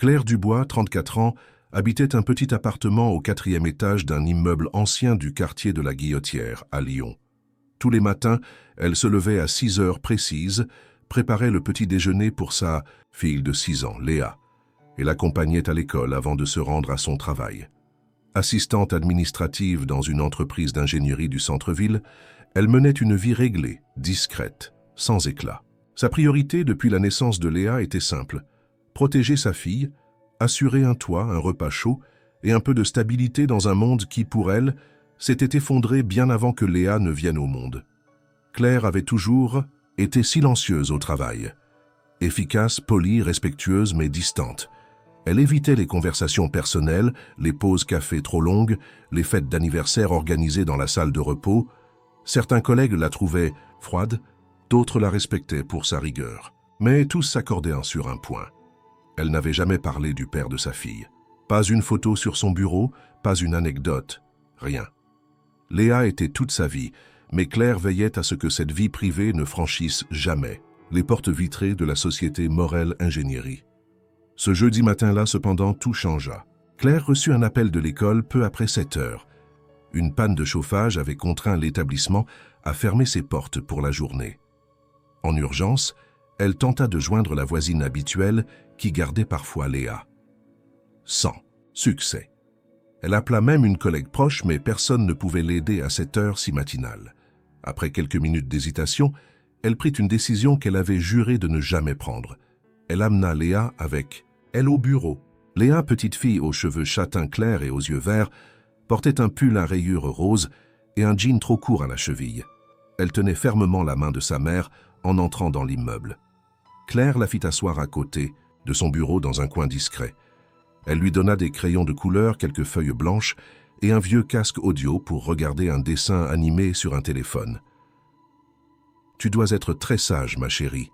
Claire Dubois, 34 ans, habitait un petit appartement au 4e étage d'un immeuble ancien du quartier de la Guillotière, à Lyon. Tous les matins, elle se levait à 6 heures précises, préparait le petit déjeuner pour sa fille de 6 ans, Léa, et l'accompagnait à l'école avant de se rendre à son travail. Assistante administrative dans une entreprise d'ingénierie du centre-ville, elle menait une vie réglée, discrète, sans éclat. Sa priorité depuis la naissance de Léa était simple: protéger sa fille, assurer un toit, un repas chaud et un peu de stabilité dans un monde qui, pour elle, s'était effondré bien avant que Léa ne vienne au monde. Claire avait toujours été silencieuse au travail. Efficace, polie, respectueuse mais distante. Elle évitait les conversations personnelles, les pauses café trop longues, les fêtes d'anniversaire organisées dans la salle de repos. Certains collègues la trouvaient froide, d'autres la respectaient pour sa rigueur. Mais tous s'accordaient sur un point. Elle n'avait jamais parlé du père de sa fille. Pas une photo sur son bureau, pas une anecdote, rien. Léa était toute sa vie, mais Claire veillait à ce que cette vie privée ne franchisse jamais les portes vitrées de la société Morel Ingénierie. Ce jeudi matin-là, cependant, tout changea. Claire reçut un appel de l'école peu après 7 heures. Une panne de chauffage avait contraint l'établissement à fermer ses portes pour la journée. En urgence, elle tenta de joindre la voisine habituelle qui gardait parfois Léa. Sans succès. Elle appela même une collègue proche, mais personne ne pouvait l'aider à cette heure si matinale. Après quelques minutes d'hésitation, elle prit une décision qu'elle avait juré de ne jamais prendre. Elle amena Léa avec elle au bureau. Léa, petite fille aux cheveux châtain clairs et aux yeux verts, portait un pull à rayures roses et un jean trop court à la cheville. Elle tenait fermement la main de sa mère en entrant dans l'immeuble. Claire la fit asseoir à côté de son bureau dans un coin discret. Elle lui donna des crayons de couleur, quelques feuilles blanches et un vieux casque audio pour regarder un dessin animé sur un téléphone. « Tu dois être très sage, ma chérie,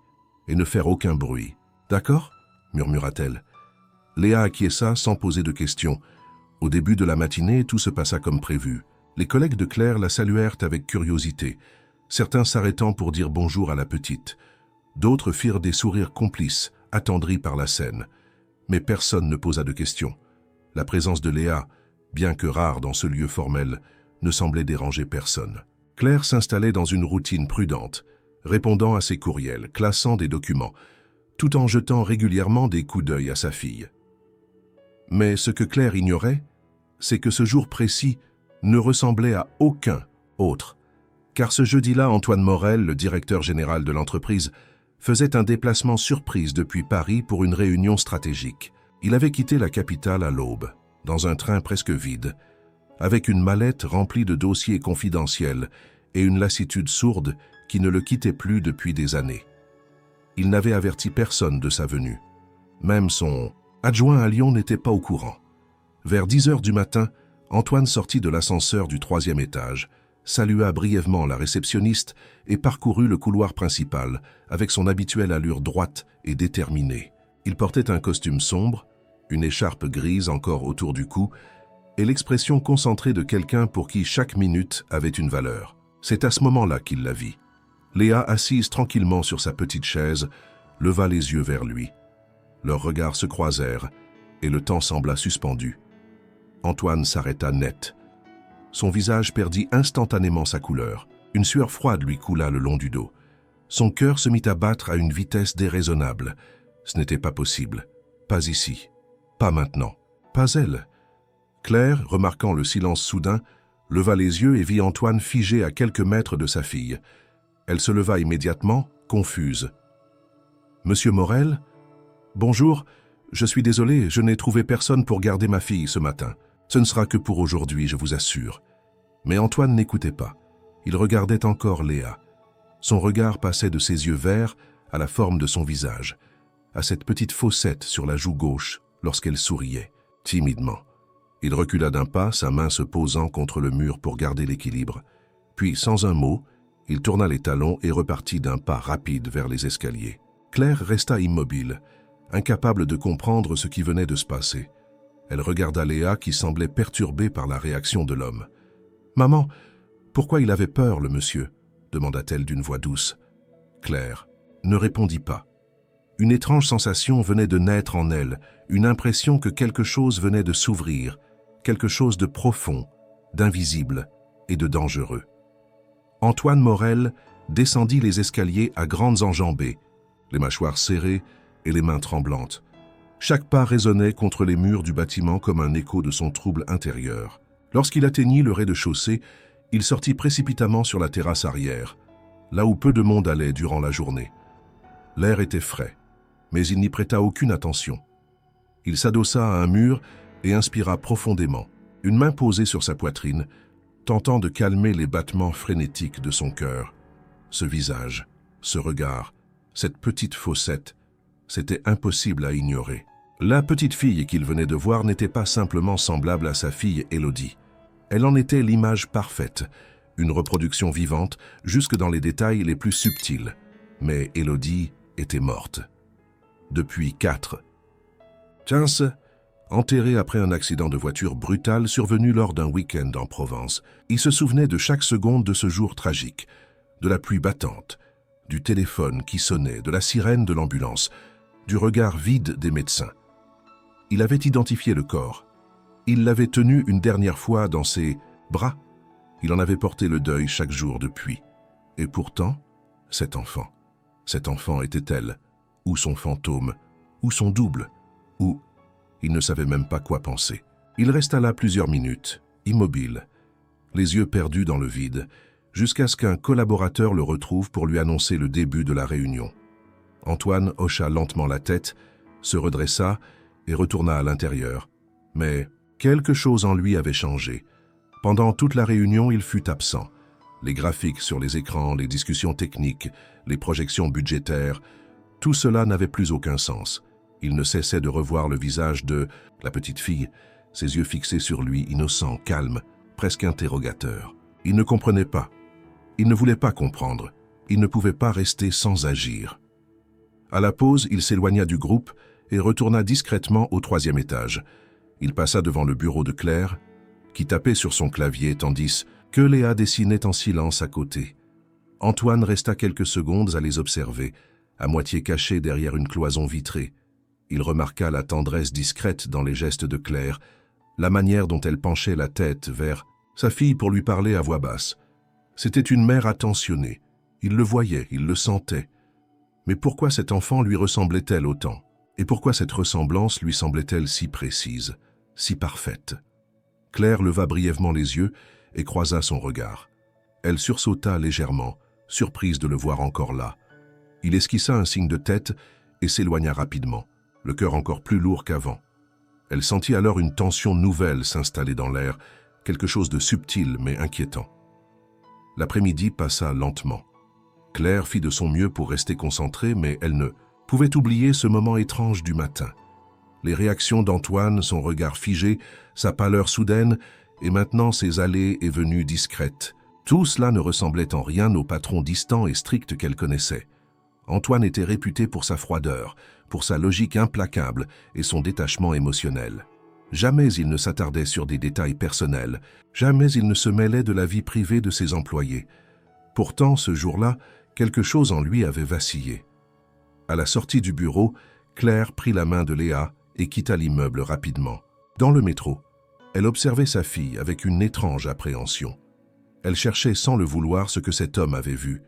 et ne faire aucun bruit. D'accord ?» murmura-t-elle. Léa acquiesça sans poser de questions. Au début de la matinée, tout se passa comme prévu. Les collègues de Claire la saluèrent avec curiosité, certains s'arrêtant pour dire bonjour à la petite. D'autres firent des sourires complices, attendris par la scène. Mais personne ne posa de questions. La présence de Léa, bien que rare dans ce lieu formel, ne semblait déranger personne. Claire s'installait dans une routine prudente, répondant à ses courriels, classant des documents, tout en jetant régulièrement des coups d'œil à sa fille. Mais ce que Claire ignorait, c'est que ce jour précis ne ressemblait à aucun autre, car ce jeudi-là, Antoine Morel, le directeur général de l'entreprise, faisait un déplacement surprise depuis Paris pour une réunion stratégique. Il avait quitté la capitale à l'aube, dans un train presque vide, avec une mallette remplie de dossiers confidentiels et une lassitude sourde qui ne le quittait plus depuis des années. Il n'avait averti personne de sa venue. Même son adjoint à Lyon n'était pas au courant. Vers 10 heures du matin, Antoine sortit de l'ascenseur du 3e étage, salua brièvement la réceptionniste et parcourut le couloir principal avec son habituelle allure droite et déterminée. Il portait un costume sombre, une écharpe grise encore autour du cou et l'expression concentrée de quelqu'un pour qui chaque minute avait une valeur. C'est à ce moment-là qu'il la vit. Léa, assise tranquillement sur sa petite chaise, leva les yeux vers lui. Leurs regards se croisèrent et le temps sembla suspendu. Antoine s'arrêta net. Son visage perdit instantanément sa couleur. Une sueur froide lui coula le long du dos. Son cœur se mit à battre à une vitesse déraisonnable. Ce n'était pas possible. Pas ici. Pas maintenant. Pas elle. Claire, remarquant le silence soudain, leva les yeux et vit Antoine figé à quelques mètres de sa fille. Elle se leva immédiatement, confuse. « Monsieur Morel ? Bonjour, je suis désolé, je n'ai trouvé personne pour garder ma fille ce matin. Ce ne sera que pour aujourd'hui, je vous assure. » Mais Antoine n'écoutait pas. Il regardait encore Léa. Son regard passait de ses yeux verts à la forme de son visage, à cette petite fossette sur la joue gauche lorsqu'elle souriait, timidement. Il recula d'un pas, sa main se posant contre le mur pour garder l'équilibre. Puis, sans un mot, il tourna les talons et repartit d'un pas rapide vers les escaliers. Claire resta immobile, incapable de comprendre ce qui venait de se passer. Elle regarda Léa qui semblait perturbée par la réaction de l'homme. « Maman, pourquoi il avait peur, le monsieur ?» demanda-t-elle d'une voix douce. Claire ne répondit pas. Une étrange sensation venait de naître en elle, une impression que quelque chose venait de s'ouvrir, quelque chose de profond, d'invisible et de dangereux. Antoine Morel descendit les escaliers à grandes enjambées, les mâchoires serrées et les mains tremblantes. Chaque pas résonnait contre les murs du bâtiment comme un écho de son trouble intérieur. Lorsqu'il atteignit le rez-de-chaussée, il sortit précipitamment sur la terrasse arrière, là où peu de monde allait durant la journée. L'air était frais, mais il n'y prêta aucune attention. Il s'adossa à un mur et inspira profondément, une main posée sur sa poitrine, tentant de calmer les battements frénétiques de son cœur. Ce visage, ce regard, cette petite fossette, c'était impossible à ignorer. La petite fille qu'il venait de voir n'était pas simplement semblable à sa fille Élodie. Elle en était l'image parfaite, une reproduction vivante jusque dans les détails les plus subtils. Mais Élodie était morte. Depuis 15, enterré après un accident de voiture brutal survenu lors d'un week-end en Provence. Il se souvenait de chaque seconde de ce jour tragique, de la pluie battante, du téléphone qui sonnait, de la sirène de l'ambulance, du regard vide des médecins. Il avait identifié le corps. Il l'avait tenu une dernière fois dans ses bras. Il en avait porté le deuil chaque jour depuis. Et pourtant, cet enfant était-elle, ou son fantôme, ou son double, ou... Il ne savait même pas quoi penser. Il resta là plusieurs minutes, immobile, les yeux perdus dans le vide, jusqu'à ce qu'un collaborateur le retrouve pour lui annoncer le début de la réunion. Antoine hocha lentement la tête, se redressa et retourna à l'intérieur. Mais quelque chose en lui avait changé. Pendant toute la réunion, il fut absent. Les graphiques sur les écrans, les discussions techniques, les projections budgétaires, tout cela n'avait plus aucun sens. Il ne cessait de revoir le visage de la petite fille, ses yeux fixés sur lui, innocents, calmes, presque interrogateurs. Il ne comprenait pas. Il ne voulait pas comprendre. Il ne pouvait pas rester sans agir. À la pause, il s'éloigna du groupe et retourna discrètement au 3e étage. Il passa devant le bureau de Claire, qui tapait sur son clavier tandis que Léa dessinait en silence à côté. Antoine resta quelques secondes à les observer, à moitié caché derrière une cloison vitrée. Il remarqua la tendresse discrète dans les gestes de Claire, la manière dont elle penchait la tête vers sa fille pour lui parler à voix basse. C'était une mère attentionnée. Il le voyait, il le sentait. Mais pourquoi cet enfant lui ressemblait-elle autant? Et pourquoi cette ressemblance lui semblait-elle si précise, si parfaite? Claire leva brièvement les yeux et croisa son regard. Elle sursauta légèrement, surprise de le voir encore là. Il esquissa un signe de tête et s'éloigna rapidement, le cœur encore plus lourd qu'avant. Elle sentit alors une tension nouvelle s'installer dans l'air, quelque chose de subtil mais inquiétant. L'après-midi passa lentement. Claire fit de son mieux pour rester concentrée, mais elle ne pouvait oublier ce moment étrange du matin. Les réactions d'Antoine, son regard figé, sa pâleur soudaine, et maintenant ses allées et venues discrètes. Tout cela ne ressemblait en rien au patron distant et strict qu'elle connaissait. Antoine était réputé pour sa froideur, pour sa logique implacable et son détachement émotionnel. Jamais il ne s'attardait sur des détails personnels, jamais il ne se mêlait de la vie privée de ses employés. Pourtant, ce jour-là, quelque chose en lui avait vacillé. À la sortie du bureau, Claire prit la main de Léa et quitta l'immeuble rapidement. Dans le métro, elle observait sa fille avec une étrange appréhension. Elle cherchait sans le vouloir ce que cet homme avait vu.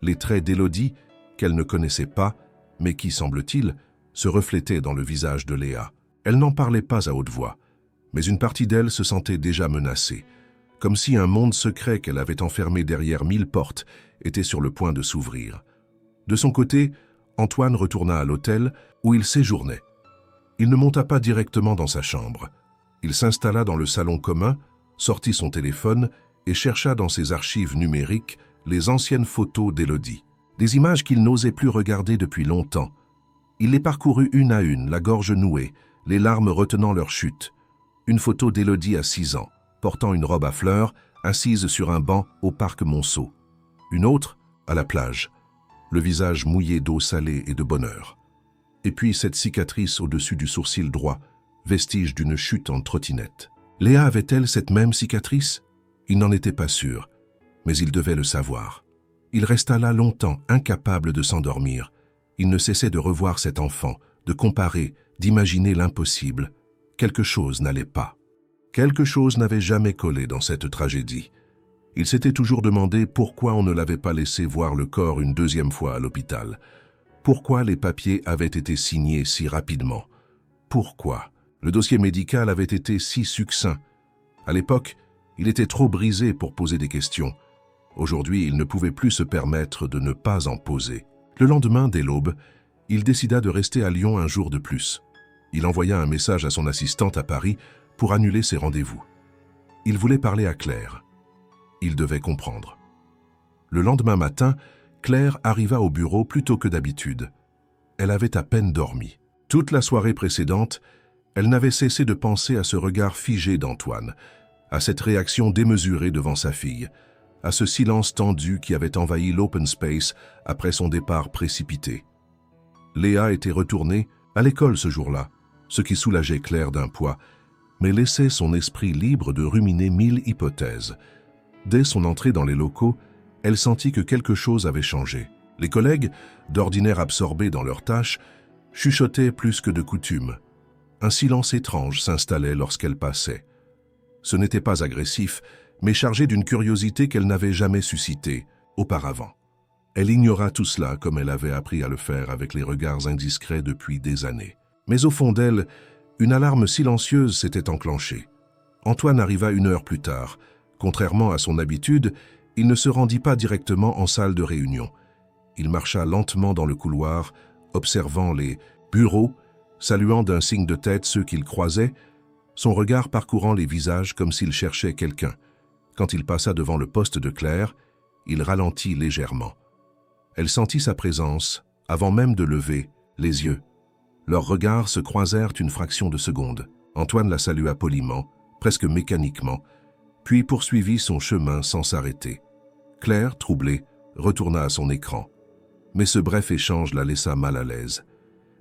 Les traits d'Élodie, qu'elle ne connaissait pas, mais qui, semble-t-il, se reflétaient dans le visage de Léa. Elle n'en parlait pas à haute voix, mais une partie d'elle se sentait déjà menacée, comme si un monde secret qu'elle avait enfermé derrière 1000 portes était sur le point de s'ouvrir. De son côté, Antoine retourna à l'hôtel où il séjournait. Il ne monta pas directement dans sa chambre. Il s'installa dans le salon commun, sortit son téléphone et chercha dans ses archives numériques les anciennes photos d'Élodie. Des images qu'il n'osait plus regarder depuis longtemps. Il les parcourut une à une, la gorge nouée, les larmes retenant leur chute. Une photo d'Élodie à 6 ans, portant une robe à fleurs, assise sur un banc au parc Monceau. Une autre, à la plage, le visage mouillé d'eau salée et de bonheur. Et puis cette cicatrice au-dessus du sourcil droit, vestige d'une chute en trottinette. Léa avait-elle cette même cicatrice? Il n'en était pas sûr, mais il devait le savoir. Il resta là longtemps, incapable de s'endormir. Il ne cessait de revoir cet enfant, de comparer, d'imaginer l'impossible. Quelque chose n'allait pas. Quelque chose n'avait jamais collé dans cette tragédie. Il s'était toujours demandé pourquoi on ne l'avait pas laissé voir le corps une deuxième fois à l'hôpital. Pourquoi les papiers avaient été signés si rapidement? Pourquoi le dossier médical avait été si succinct? À l'époque, il était trop brisé pour poser des questions. Aujourd'hui, il ne pouvait plus se permettre de ne pas en poser. Le lendemain, dès l'aube, il décida de rester à Lyon un jour de plus. Il envoya un message à son assistante à Paris pour annuler ses rendez-vous. Il voulait parler à Claire. Il devait comprendre. Le lendemain matin, Claire arriva au bureau plus tôt que d'habitude. Elle avait à peine dormi. Toute la soirée précédente, elle n'avait cessé de penser à ce regard figé d'Antoine, à cette réaction démesurée devant sa fille, à ce silence tendu qui avait envahi l'open space après son départ précipité. Léa était retournée à l'école ce jour-là, ce qui soulageait Claire d'un poids, mais laissait son esprit libre de ruminer 1000 hypothèses. Dès son entrée dans les locaux, elle sentit que quelque chose avait changé. Les collègues, d'ordinaire absorbés dans leurs tâches, chuchotaient plus que de coutume. Un silence étrange s'installait lorsqu'elle passait. Ce n'était pas agressif, mais chargé d'une curiosité qu'elle n'avait jamais suscitée auparavant. Elle ignora tout cela comme elle avait appris à le faire avec les regards indiscrets depuis des années. Mais au fond d'elle, une alarme silencieuse s'était enclenchée. Antoine arriva 1 heure plus tard. Contrairement à son habitude, il ne se rendit pas directement en salle de réunion. Il marcha lentement dans le couloir, observant les bureaux, saluant d'un signe de tête ceux qu'il croisait, son regard parcourant les visages comme s'il cherchait quelqu'un. Quand il passa devant le poste de Claire, il ralentit légèrement. Elle sentit sa présence, avant même de lever les yeux. Leurs regards se croisèrent une fraction de seconde. Antoine la salua poliment, presque mécaniquement, puis poursuivit son chemin sans s'arrêter. Claire, troublée, retourna à son écran. Mais ce bref échange la laissa mal à l'aise.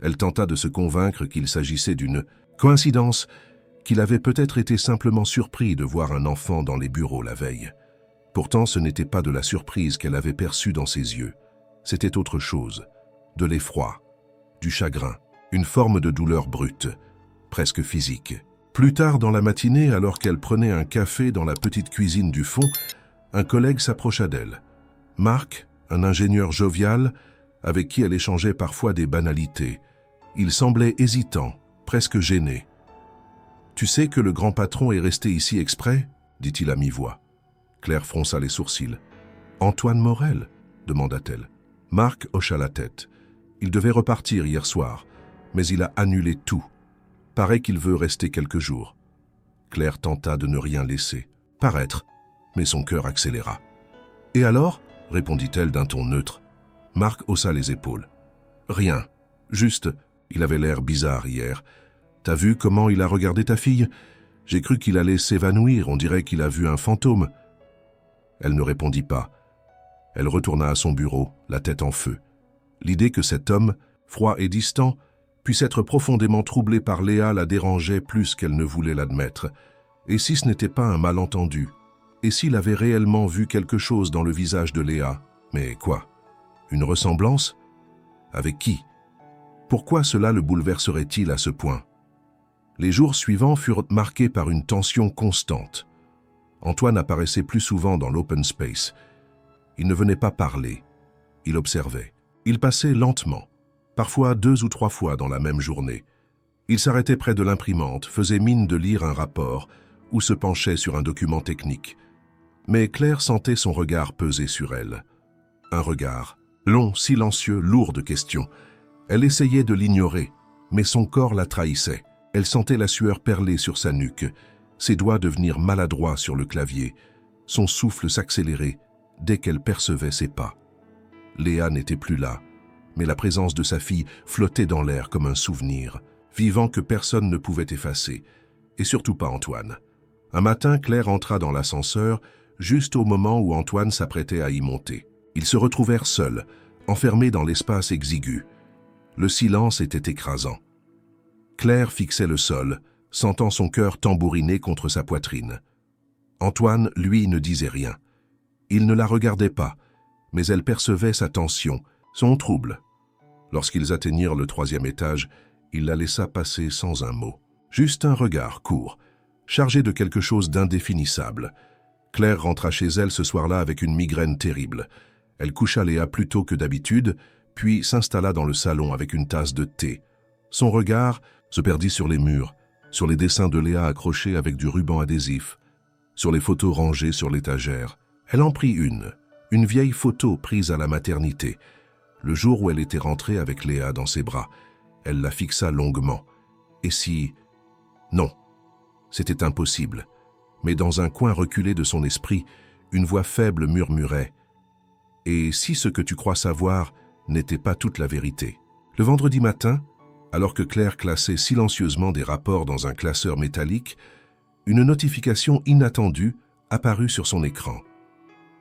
Elle tenta de se convaincre qu'il s'agissait d'une coïncidence, qu'il avait peut-être été simplement surpris de voir un enfant dans les bureaux la veille. Pourtant, ce n'était pas de la surprise qu'elle avait perçue dans ses yeux. C'était autre chose, de l'effroi, du chagrin, une forme de douleur brute, presque physique. Plus tard dans la matinée, alors qu'elle prenait un café dans la petite cuisine du fond, un collègue s'approcha d'elle. Marc, un ingénieur jovial, avec qui elle échangeait parfois des banalités. Il semblait hésitant, presque gêné. « Tu sais que le grand patron est resté ici exprès ?» dit-il à mi-voix. Claire fronça les sourcils. « Antoine Morel ?» demanda-t-elle. Marc hocha la tête. Il devait repartir hier soir, mais il a annulé tout. Paraît qu'il veut rester quelques jours. Claire tenta de ne rien laisser paraître, mais son cœur accéléra. « Et alors ?» répondit-elle d'un ton neutre. Marc haussa les épaules. « Rien. Juste, il avait l'air bizarre hier. T'as vu comment il a regardé ta fille? J'ai cru qu'il allait s'évanouir, on dirait qu'il a vu un fantôme. » Elle ne répondit pas. Elle retourna à son bureau, la tête en feu. L'idée que cet homme, froid et distant, puisse être profondément troublé par Léa la dérangeait plus qu'elle ne voulait l'admettre. Et si ce n'était pas un malentendu? Et s'il avait réellement vu quelque chose dans le visage de Léa? Mais quoi? Une ressemblance? Avec qui? Pourquoi cela le bouleverserait-il à ce point? Les jours suivants furent marqués par une tension constante. Antoine apparaissait plus souvent dans l'open space. Il ne venait pas parler. Il observait. Il passait lentement, parfois 2 ou 3 fois dans la même journée. Il s'arrêtait près de l'imprimante, faisait mine de lire un rapport ou se penchait sur un document technique. Mais Claire sentait son regard peser sur elle. Un regard, long, silencieux, lourd de questions. Elle essayait de l'ignorer, mais son corps la trahissait. Elle sentait la sueur perler sur sa nuque, ses doigts devenir maladroits sur le clavier, son souffle s'accélérer dès qu'elle percevait ses pas. Léa n'était plus là, mais la présence de sa fille flottait dans l'air comme un souvenir, vivant que personne ne pouvait effacer, et surtout pas Antoine. Un matin, Claire entra dans l'ascenseur, juste au moment où Antoine s'apprêtait à y monter. Ils se retrouvèrent seuls, enfermés dans l'espace exigu. Le silence était écrasant. Claire fixait le sol, sentant son cœur tambouriner contre sa poitrine. Antoine, lui, ne disait rien. Il ne la regardait pas, mais elle percevait sa tension, son trouble. Lorsqu'ils atteignirent le 3e étage, il la laissa passer sans un mot. Juste un regard court, chargé de quelque chose d'indéfinissable. Claire rentra chez elle ce soir-là avec une migraine terrible. Elle coucha Léa plus tôt que d'habitude, puis s'installa dans le salon avec une tasse de thé. Son regard se perdit sur les murs, sur les dessins de Léa accrochés avec du ruban adhésif, sur les photos rangées sur l'étagère. Elle en prit une vieille photo prise à la maternité, le jour où elle était rentrée avec Léa dans ses bras. Elle la fixa longuement. Et si... Non, c'était impossible. Mais dans un coin reculé de son esprit, une voix faible murmurait « Et si ce que tu crois savoir n'était pas toute la vérité ?» Le vendredi matin, alors que Claire classait silencieusement des rapports dans un classeur métallique, une notification inattendue apparut sur son écran.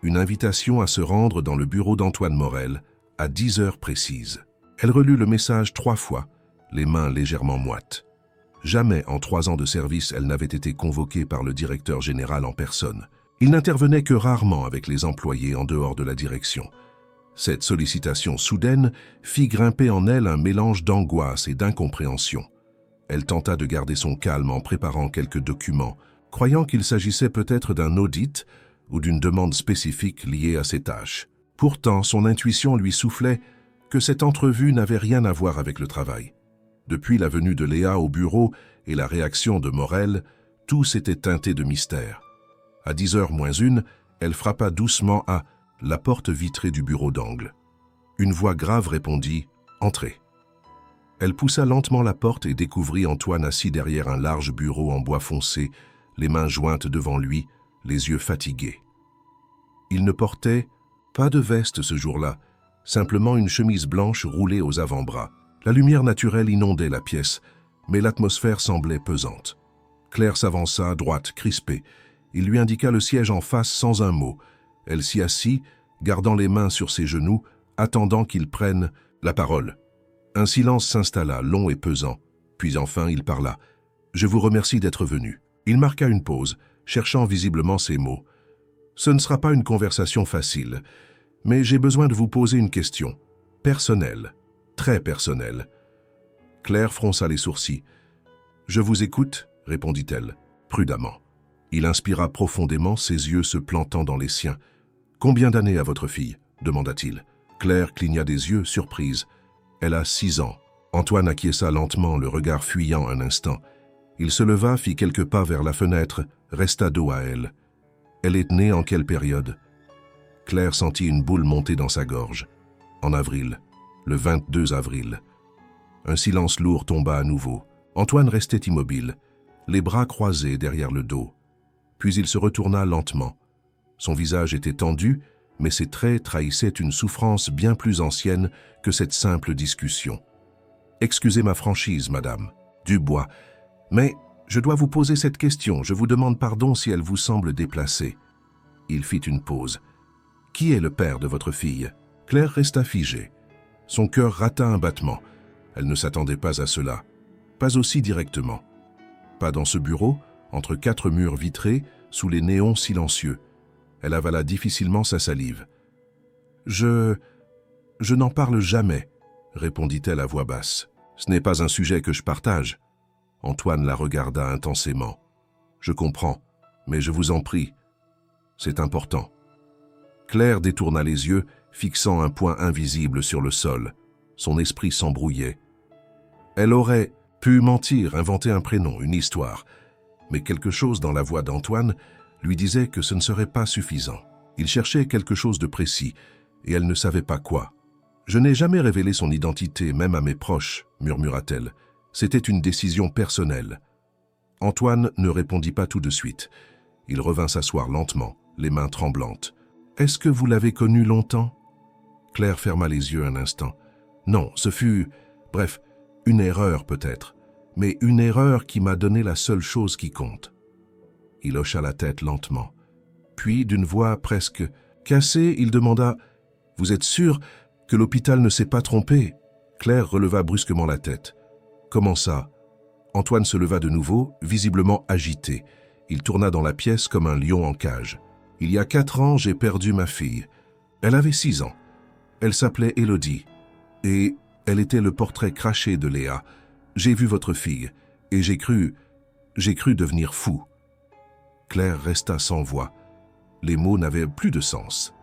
Une invitation à se rendre dans le bureau d'Antoine Morel à 10 heures précises. Elle relut le message 3 fois, les mains légèrement moites. Jamais en 3 ans de service elle n'avait été convoquée par le directeur général en personne. Il n'intervenait que rarement avec les employés en dehors de la direction. Cette sollicitation soudaine fit grimper en elle un mélange d'angoisse et d'incompréhension. Elle tenta de garder son calme en préparant quelques documents, croyant qu'il s'agissait peut-être d'un audit ou d'une demande spécifique liée à ses tâches. Pourtant, son intuition lui soufflait que cette entrevue n'avait rien à voir avec le travail. Depuis la venue de Léa au bureau et la réaction de Morel, tout s'était teinté de mystère. À 10h moins 1, elle frappa doucement à la porte vitrée du bureau d'angle. Une voix grave répondit « Entrez ». Elle poussa lentement la porte et découvrit Antoine assis derrière un large bureau en bois foncé, les mains jointes devant lui, les yeux fatigués. Il ne portait pas de veste ce jour-là, simplement une chemise blanche roulée aux avant-bras. La lumière naturelle inondait la pièce, mais l'atmosphère semblait pesante. Claire s'avança, droite, crispée. Il lui indiqua le siège en face sans un mot. Elle s'y assit, gardant les mains sur ses genoux, attendant qu'il prenne la parole. Un silence s'installa, long et pesant. Puis enfin, il parla. « Je vous remercie d'être venu. » Il marqua une pause, cherchant visiblement ses mots. « Ce ne sera pas une conversation facile, mais j'ai besoin de vous poser une question. Personnelle. Très personnelle. » Claire fronça les sourcils. « Je vous écoute, » répondit-elle, prudemment. Il inspira profondément, ses yeux se plantant dans les siens. « Combien d'années a votre fille ?» demanda-t-il. Claire cligna des yeux, surprise. « Elle a 6 ans. » Antoine acquiesça lentement, le regard fuyant un instant. Il se leva, fit quelques pas vers la fenêtre, resta dos à elle. « Elle est née en quelle période ?» Claire sentit une boule monter dans sa gorge. « En avril. Le 22 avril. » Un silence lourd tomba à nouveau. Antoine restait immobile, les bras croisés derrière le dos. Puis il se retourna lentement. Son visage était tendu, mais ses traits trahissaient une souffrance bien plus ancienne que cette simple discussion. « Excusez ma franchise, madame. Dubois. Mais je dois vous poser cette question. Je vous demande pardon si elle vous semble déplacée. » Il fit une pause. « Qui est le père de votre fille ?» Claire resta figée. Son cœur rata un battement. Elle ne s'attendait pas à cela. Pas aussi directement. Pas dans ce bureau, entre 4 murs vitrés, sous les néons silencieux. Elle avala difficilement sa salive. « Je n'en parle jamais, » répondit-elle à voix basse. « Ce n'est pas un sujet que je partage. » Antoine la regarda intensément. « Je comprends, mais je vous en prie. C'est important. » Claire détourna les yeux, fixant un point invisible sur le sol. Son esprit s'embrouillait. Elle aurait pu mentir, inventer un prénom, une histoire. Mais quelque chose dans la voix d'Antoine lui disait que ce ne serait pas suffisant. Il cherchait quelque chose de précis, et elle ne savait pas quoi. « Je n'ai jamais révélé son identité, même à mes proches, » murmura-t-elle. C'était une décision personnelle. Antoine ne répondit pas tout de suite. Il revint s'asseoir lentement, les mains tremblantes. « Est-ce que vous l'avez connu longtemps ?» Claire ferma les yeux un instant. « Non, ce fut... Bref, une erreur peut-être, mais une erreur qui m'a donné la seule chose qui compte. » Il hocha la tête lentement. Puis, d'une voix presque cassée, il demanda « Vous êtes sûr que l'hôpital ne s'est pas trompé ?» Claire releva brusquement la tête. « Comment ça ?» Antoine se leva de nouveau, visiblement agité. Il tourna dans la pièce comme un lion en cage. « Il y a 4 ans, j'ai perdu ma fille. Elle avait 6 ans. Elle s'appelait Élodie. Et Elle était le portrait craché de Léa. « J'ai vu votre fille, et j'ai cru devenir fou. » Claire resta sans voix. Les mots n'avaient plus de sens.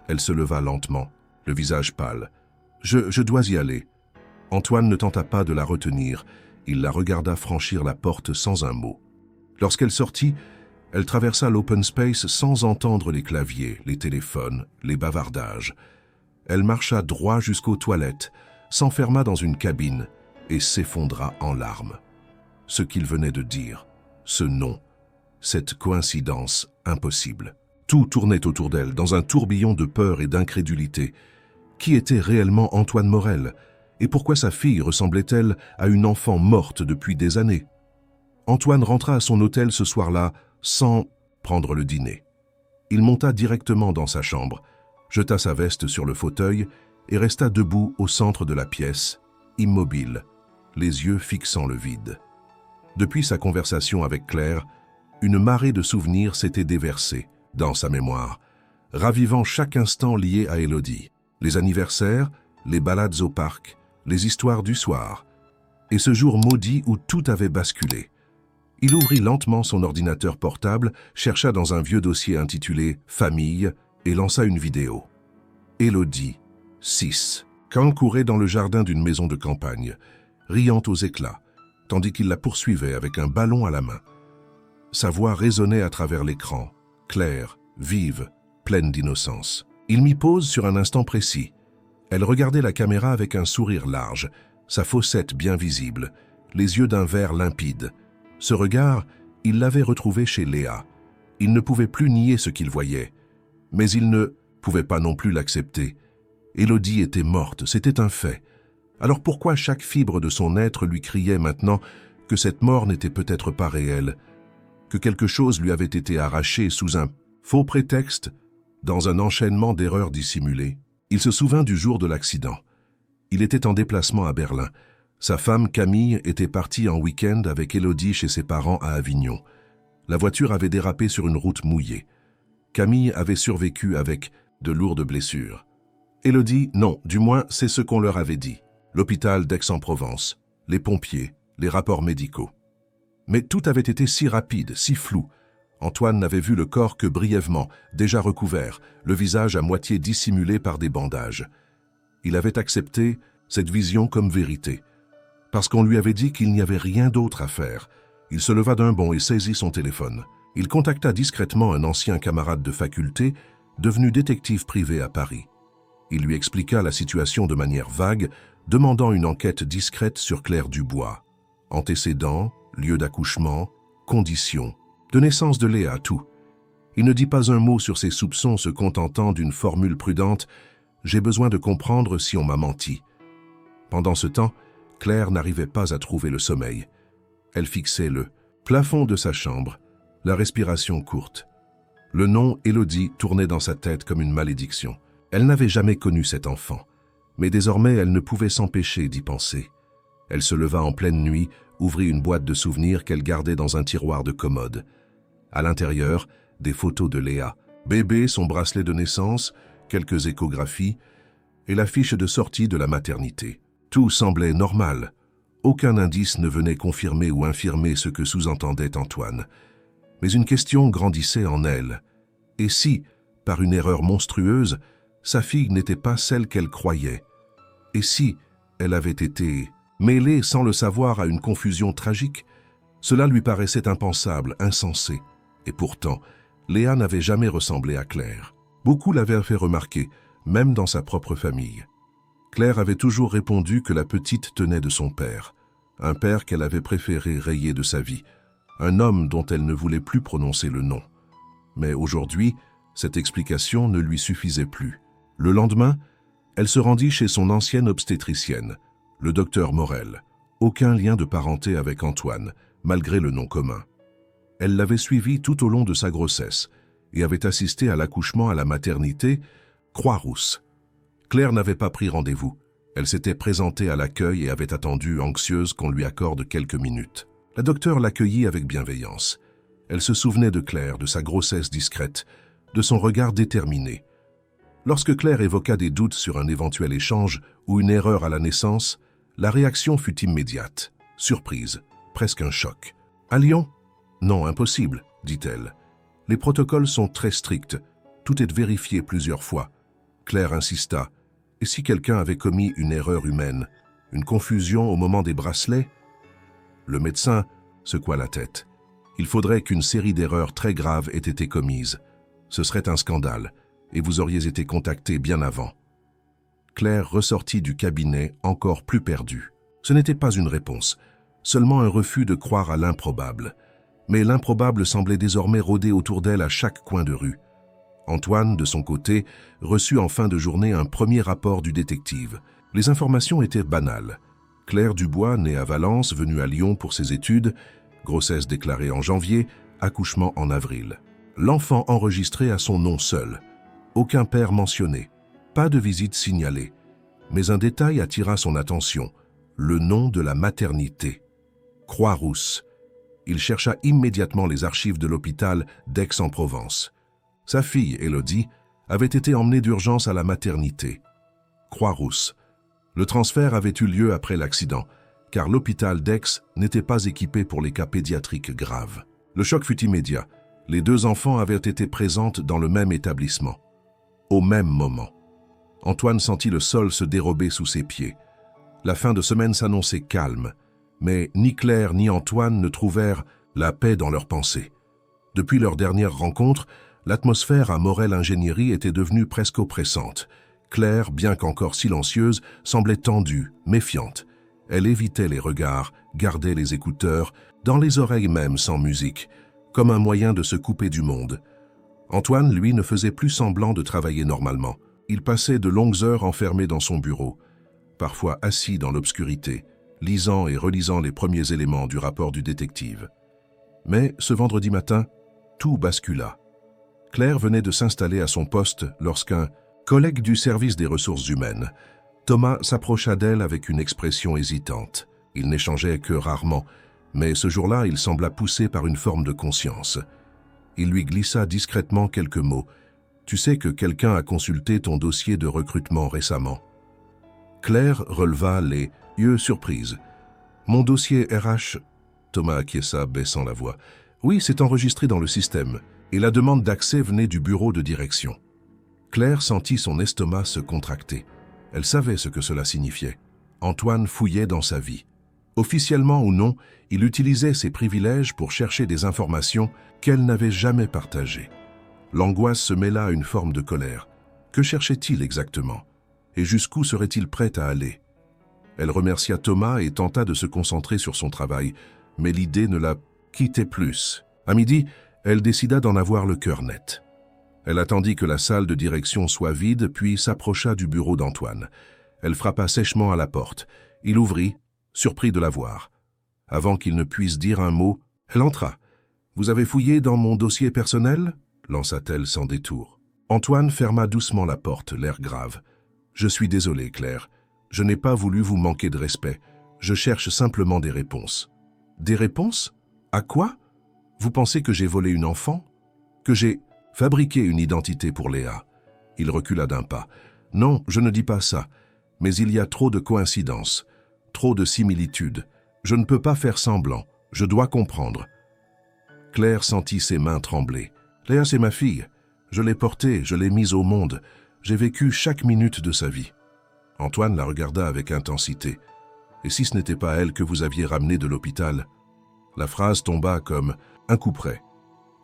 Elle se leva lentement, le visage pâle. « Je dois y aller. » Antoine ne tenta pas de la retenir. Il la regarda franchir la porte sans un mot. Lorsqu'elle sortit, elle traversa l'open space sans entendre les claviers, les téléphones, les bavardages. Elle marcha droit jusqu'aux toilettes, s'enferma dans une cabine et s'effondra en larmes. Ce qu'il venait de dire, ce nom, cette coïncidence impossible. Tout tournait autour d'elle, dans un tourbillon de peur et d'incrédulité. Qui était réellement Antoine Morel? Et pourquoi sa fille ressemblait-elle à une enfant morte depuis des années? Antoine rentra à son hôtel ce soir-là sans prendre le dîner. Il monta directement dans sa chambre, jeta sa veste sur le fauteuil et resta debout au centre de la pièce, immobile, les yeux fixant le vide. Depuis sa conversation avec Claire, une marée de souvenirs s'était déversée dans sa mémoire, ravivant chaque instant lié à Élodie. Les anniversaires, les balades au parc, les histoires du soir, et ce jour maudit où tout avait basculé. Il ouvrit lentement son ordinateur portable, chercha dans un vieux dossier intitulé « Famille » et lança une vidéo. Élodie, 6. Quand courait dans le jardin d'une maison de campagne, riant aux éclats, tandis qu'il la poursuivait avec un ballon à la main. Sa voix résonnait à travers l'écran, claire, vive, pleine d'innocence. Il mit pause sur un instant précis. Elle regardait la caméra avec un sourire large, sa fossette bien visible, les yeux d'un vert limpide. Ce regard, il l'avait retrouvé chez Léa. Il ne pouvait plus nier ce qu'il voyait, mais il ne pouvait pas non plus l'accepter. Élodie était morte, c'était un fait. Alors pourquoi chaque fibre de son être lui criait maintenant que cette mort n'était peut-être pas réelle, que quelque chose lui avait été arraché sous un faux prétexte, dans un enchaînement d'erreurs dissimulées? Il se souvint du jour de l'accident. Il était en déplacement à Berlin. Sa femme, Camille, était partie en week-end avec Élodie chez ses parents à Avignon. La voiture avait dérapé sur une route mouillée. Camille avait survécu avec de lourdes blessures. Élodie, non, du moins c'est ce qu'on leur avait dit. L'hôpital d'Aix-en-Provence, les pompiers, les rapports médicaux. Mais tout avait été si rapide, si flou. Antoine n'avait vu le corps que brièvement, déjà recouvert, le visage à moitié dissimulé par des bandages. Il avait accepté cette vision comme vérité. Parce qu'on lui avait dit qu'il n'y avait rien d'autre à faire. Il se leva d'un bond et saisit son téléphone. Il contacta discrètement un ancien camarade de faculté, devenu détective privé à Paris. Il lui expliqua la situation de manière vague, demandant une enquête discrète sur Claire Dubois. Antécédents, lieu d'accouchement, conditions, de naissance de Léa, tout. Il ne dit pas un mot sur ses soupçons, se contentant d'une formule prudente « J'ai besoin de comprendre si on m'a menti ». Pendant ce temps, Claire n'arrivait pas à trouver le sommeil. Elle fixait le plafond de sa chambre, la respiration courte. Le nom Élodie tournait dans sa tête comme une malédiction. Elle n'avait jamais connu cet enfant, mais désormais elle ne pouvait s'empêcher d'y penser. Elle se leva en pleine nuit, ouvrit une boîte de souvenirs qu'elle gardait dans un tiroir de commode. À l'intérieur, des photos de Léa, bébé, son bracelet de naissance, quelques échographies et la fiche de sortie de la maternité. Tout semblait normal. Aucun indice ne venait confirmer ou infirmer ce que sous-entendait Antoine. Mais une question grandissait en elle. Et si, par une erreur monstrueuse, sa fille n'était pas celle qu'elle croyait? Et si elle avait été mêlée sans le savoir à une confusion tragique? Cela lui paraissait impensable, insensé. Et pourtant, Léa n'avait jamais ressemblé à Claire. Beaucoup l'avaient fait remarquer, même dans sa propre famille. Claire avait toujours répondu que la petite tenait de son père, un père qu'elle avait préféré rayer de sa vie, un homme dont elle ne voulait plus prononcer le nom. Mais aujourd'hui, cette explication ne lui suffisait plus. Le lendemain, elle se rendit chez son ancienne obstétricienne, le docteur Morel. Aucun lien de parenté avec Antoine, malgré le nom commun. Elle l'avait suivi tout au long de sa grossesse et avait assisté à l'accouchement à la maternité Croix-Rousse. Claire n'avait pas pris rendez-vous. Elle s'était présentée à l'accueil et avait attendu, anxieuse, qu'on lui accorde quelques minutes. La docteure l'accueillit avec bienveillance. Elle se souvenait de Claire, de sa grossesse discrète, de son regard déterminé. Lorsque Claire évoqua des doutes sur un éventuel échange ou une erreur à la naissance, la réaction fut immédiate. Surprise, presque un choc. « À Lyon ? Non, impossible, dit-elle. Les protocoles sont très stricts. Tout est vérifié plusieurs fois. » Claire insista. « Et si quelqu'un avait commis une erreur humaine, une confusion au moment des bracelets ?» Le médecin secoua la tête. « Il faudrait qu'une série d'erreurs très graves ait été commises. Ce serait un scandale, et vous auriez été contacté bien avant. » Claire ressortit du cabinet encore plus perdue. Ce n'était pas une réponse, seulement un refus de croire à l'improbable. Mais l'improbable semblait désormais rôder autour d'elle à chaque coin de rue. Antoine, de son côté, reçut en fin de journée un premier rapport du détective. Les informations étaient banales. Claire Dubois, née à Valence, venue à Lyon pour ses études, grossesse déclarée en janvier, accouchement en avril. L'enfant enregistré à son nom seul. Aucun père mentionné. Pas de visite signalée. Mais un détail attira son attention. Le nom de la maternité. Croix-Rousse. Il chercha immédiatement les archives de l'hôpital d'Aix-en-Provence. Sa fille, Élodie, avait été emmenée d'urgence à la maternité. Croix-Rousse. Le transfert avait eu lieu après l'accident, car l'hôpital d'Aix n'était pas équipé pour les cas pédiatriques graves. Le choc fut immédiat. Les deux enfants avaient été présentes dans le même établissement. Au même moment. Antoine sentit le sol se dérober sous ses pieds. La fin de semaine s'annonçait calme, mais ni Claire ni Antoine ne trouvèrent la paix dans leurs pensées. Depuis leur dernière rencontre, l'atmosphère à Morel-Ingénierie était devenue presque oppressante. Claire, bien qu'encore silencieuse, semblait tendue, méfiante. Elle évitait les regards, gardait les écouteurs, dans les oreilles même sans musique, comme un moyen de se couper du monde. Antoine, lui, ne faisait plus semblant de travailler normalement. Il passait de longues heures enfermé dans son bureau, parfois assis dans l'obscurité, lisant et relisant les premiers éléments du rapport du détective. Mais ce vendredi matin, tout bascula. Claire venait de s'installer à son poste lorsqu'un collègue du service des ressources humaines, Thomas, s'approcha d'elle avec une expression hésitante. Il n'échangeait que rarement, mais ce jour-là, il sembla poussé par une forme de conscience. Il lui glissa discrètement quelques mots. « Tu sais que quelqu'un a consulté ton dossier de recrutement récemment. » Claire releva les yeux surprise. « Mon dossier RH ?» Thomas acquiesça, baissant la voix. « Oui, c'est enregistré dans le système, et la demande d'accès venait du bureau de direction. » Claire sentit son estomac se contracter. Elle savait ce que cela signifiait. Antoine fouillait dans sa vie. Officiellement ou non, il utilisait ses privilèges pour chercher des informations qu'elle n'avait jamais partagées. L'angoisse se mêla à une forme de colère. Que cherchait-il exactement? Et jusqu'où serait-il prêt à aller? Elle remercia Thomas et tenta de se concentrer sur son travail, mais l'idée ne la quittait plus. À midi, elle décida d'en avoir le cœur net. Elle attendit que la salle de direction soit vide, puis s'approcha du bureau d'Antoine. Elle frappa sèchement à la porte. Il ouvrit, surpris de la voir. Avant qu'il ne puisse dire un mot, elle entra. « Vous avez fouillé dans mon dossier personnel ?» lança-t-elle sans détour. Antoine ferma doucement la porte, l'air grave. « Je suis désolé, Claire. Je n'ai pas voulu vous manquer de respect. Je cherche simplement des réponses. » « Des réponses? À quoi? Vous pensez que j'ai volé une enfant? Que j'ai fabriqué une identité pour Léa ?» Il recula d'un pas. « Non, je ne dis pas ça. Mais il y a trop de coïncidences, trop de similitudes. Je ne peux pas faire semblant. Je dois comprendre. » Claire sentit ses mains trembler. « Léa, c'est ma fille. Je l'ai portée, je l'ai mise au monde. J'ai vécu chaque minute de sa vie. » Antoine la regarda avec intensité. « Et si ce n'était pas elle que vous aviez ramenée de l'hôpital ?» La phrase tomba comme un coup près.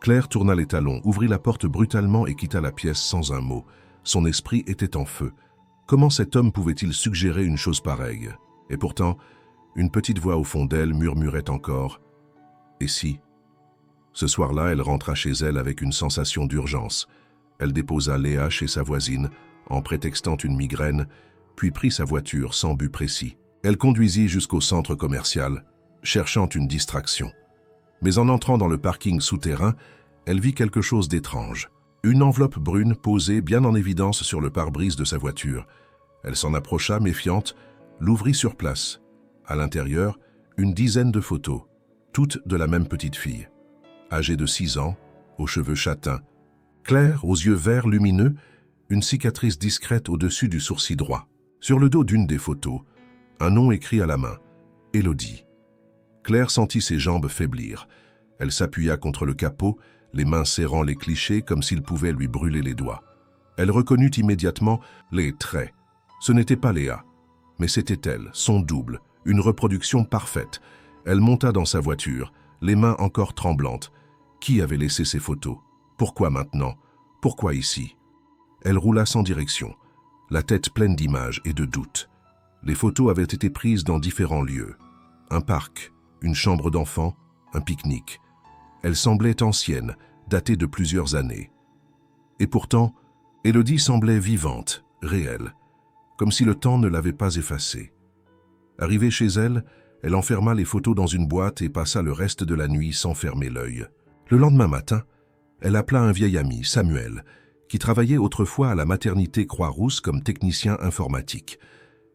Claire tourna les talons, ouvrit la porte brutalement et quitta la pièce sans un mot. Son esprit était en feu. Comment cet homme pouvait-il suggérer une chose pareille? Et pourtant, une petite voix au fond d'elle murmurait encore « Et si ?» Ce soir-là, elle rentra chez elle avec une sensation d'urgence. Elle déposa Léa chez sa voisine, en prétextant une migraine, puis prit sa voiture sans but précis. Elle conduisit jusqu'au centre commercial, cherchant une distraction. Mais en entrant dans le parking souterrain, elle vit quelque chose d'étrange. Une enveloppe brune posée bien en évidence sur le pare-brise de sa voiture. Elle s'en approcha, méfiante, l'ouvrit sur place. À l'intérieur, une dizaine de photos, toutes de la même petite fille. Âgée de 6 ans, aux cheveux châtains. Claire, aux yeux verts lumineux, une cicatrice discrète au-dessus du sourcil droit. Sur le dos d'une des photos, un nom écrit à la main, Élodie. Claire sentit ses jambes faiblir. Elle s'appuya contre le capot, les mains serrant les clichés comme s'ils pouvaient lui brûler les doigts. Elle reconnut immédiatement les traits. Ce n'était pas Léa, mais c'était elle, son double, une reproduction parfaite. Elle monta dans sa voiture, les mains encore tremblantes. Qui avait laissé ces photos? Pourquoi maintenant? Pourquoi ici? Elle roula sans direction, la tête pleine d'images et de doutes. Les photos avaient été prises dans différents lieux. Un parc, une chambre d'enfant, un pique-nique. Elles semblaient anciennes, datées de plusieurs années. Et pourtant, Élodie semblait vivante, réelle, comme si le temps ne l'avait pas effacée. Arrivée chez elle, elle enferma les photos dans une boîte et passa le reste de la nuit sans fermer l'œil. Le lendemain matin, elle appela un vieil ami, Samuel, qui travaillait autrefois à la maternité Croix-Rousse comme technicien informatique.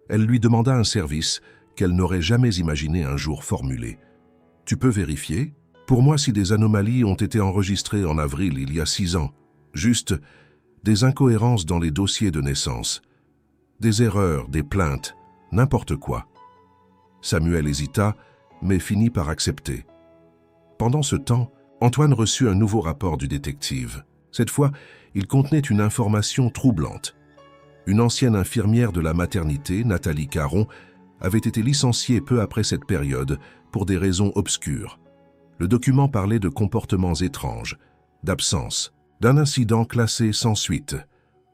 Elle lui demanda un service qu'elle n'aurait jamais imaginé un jour formuler. « Tu peux vérifier? Pour moi, si des anomalies ont été enregistrées en avril il y a 6 ans, juste des incohérences dans les dossiers de naissance, des erreurs, des plaintes, n'importe quoi. » Samuel hésita, mais finit par accepter. Pendant ce temps, Antoine reçut un nouveau rapport du détective. Cette fois, il contenait une information troublante. Une ancienne infirmière de la maternité, Nathalie Caron, avait été licenciée peu après cette période pour des raisons obscures. Le document parlait de comportements étranges, d'absence, d'un incident classé sans suite.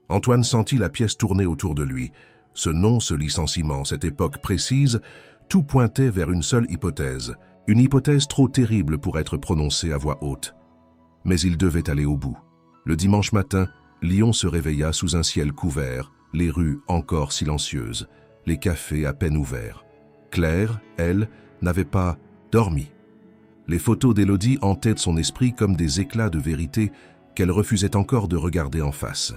Antoine sentit la pièce tourner autour de lui. Ce nom, ce licenciement, cette époque précise, tout pointait vers une seule hypothèse. Une hypothèse trop terrible pour être prononcée à voix haute. Mais il devait aller au bout. Le dimanche matin, Lyon se réveilla sous un ciel couvert, les rues encore silencieuses, les cafés à peine ouverts. Claire, elle, n'avait pas dormi. Les photos d'Élodie hantaient son esprit comme des éclats de vérité qu'elle refusait encore de regarder en face.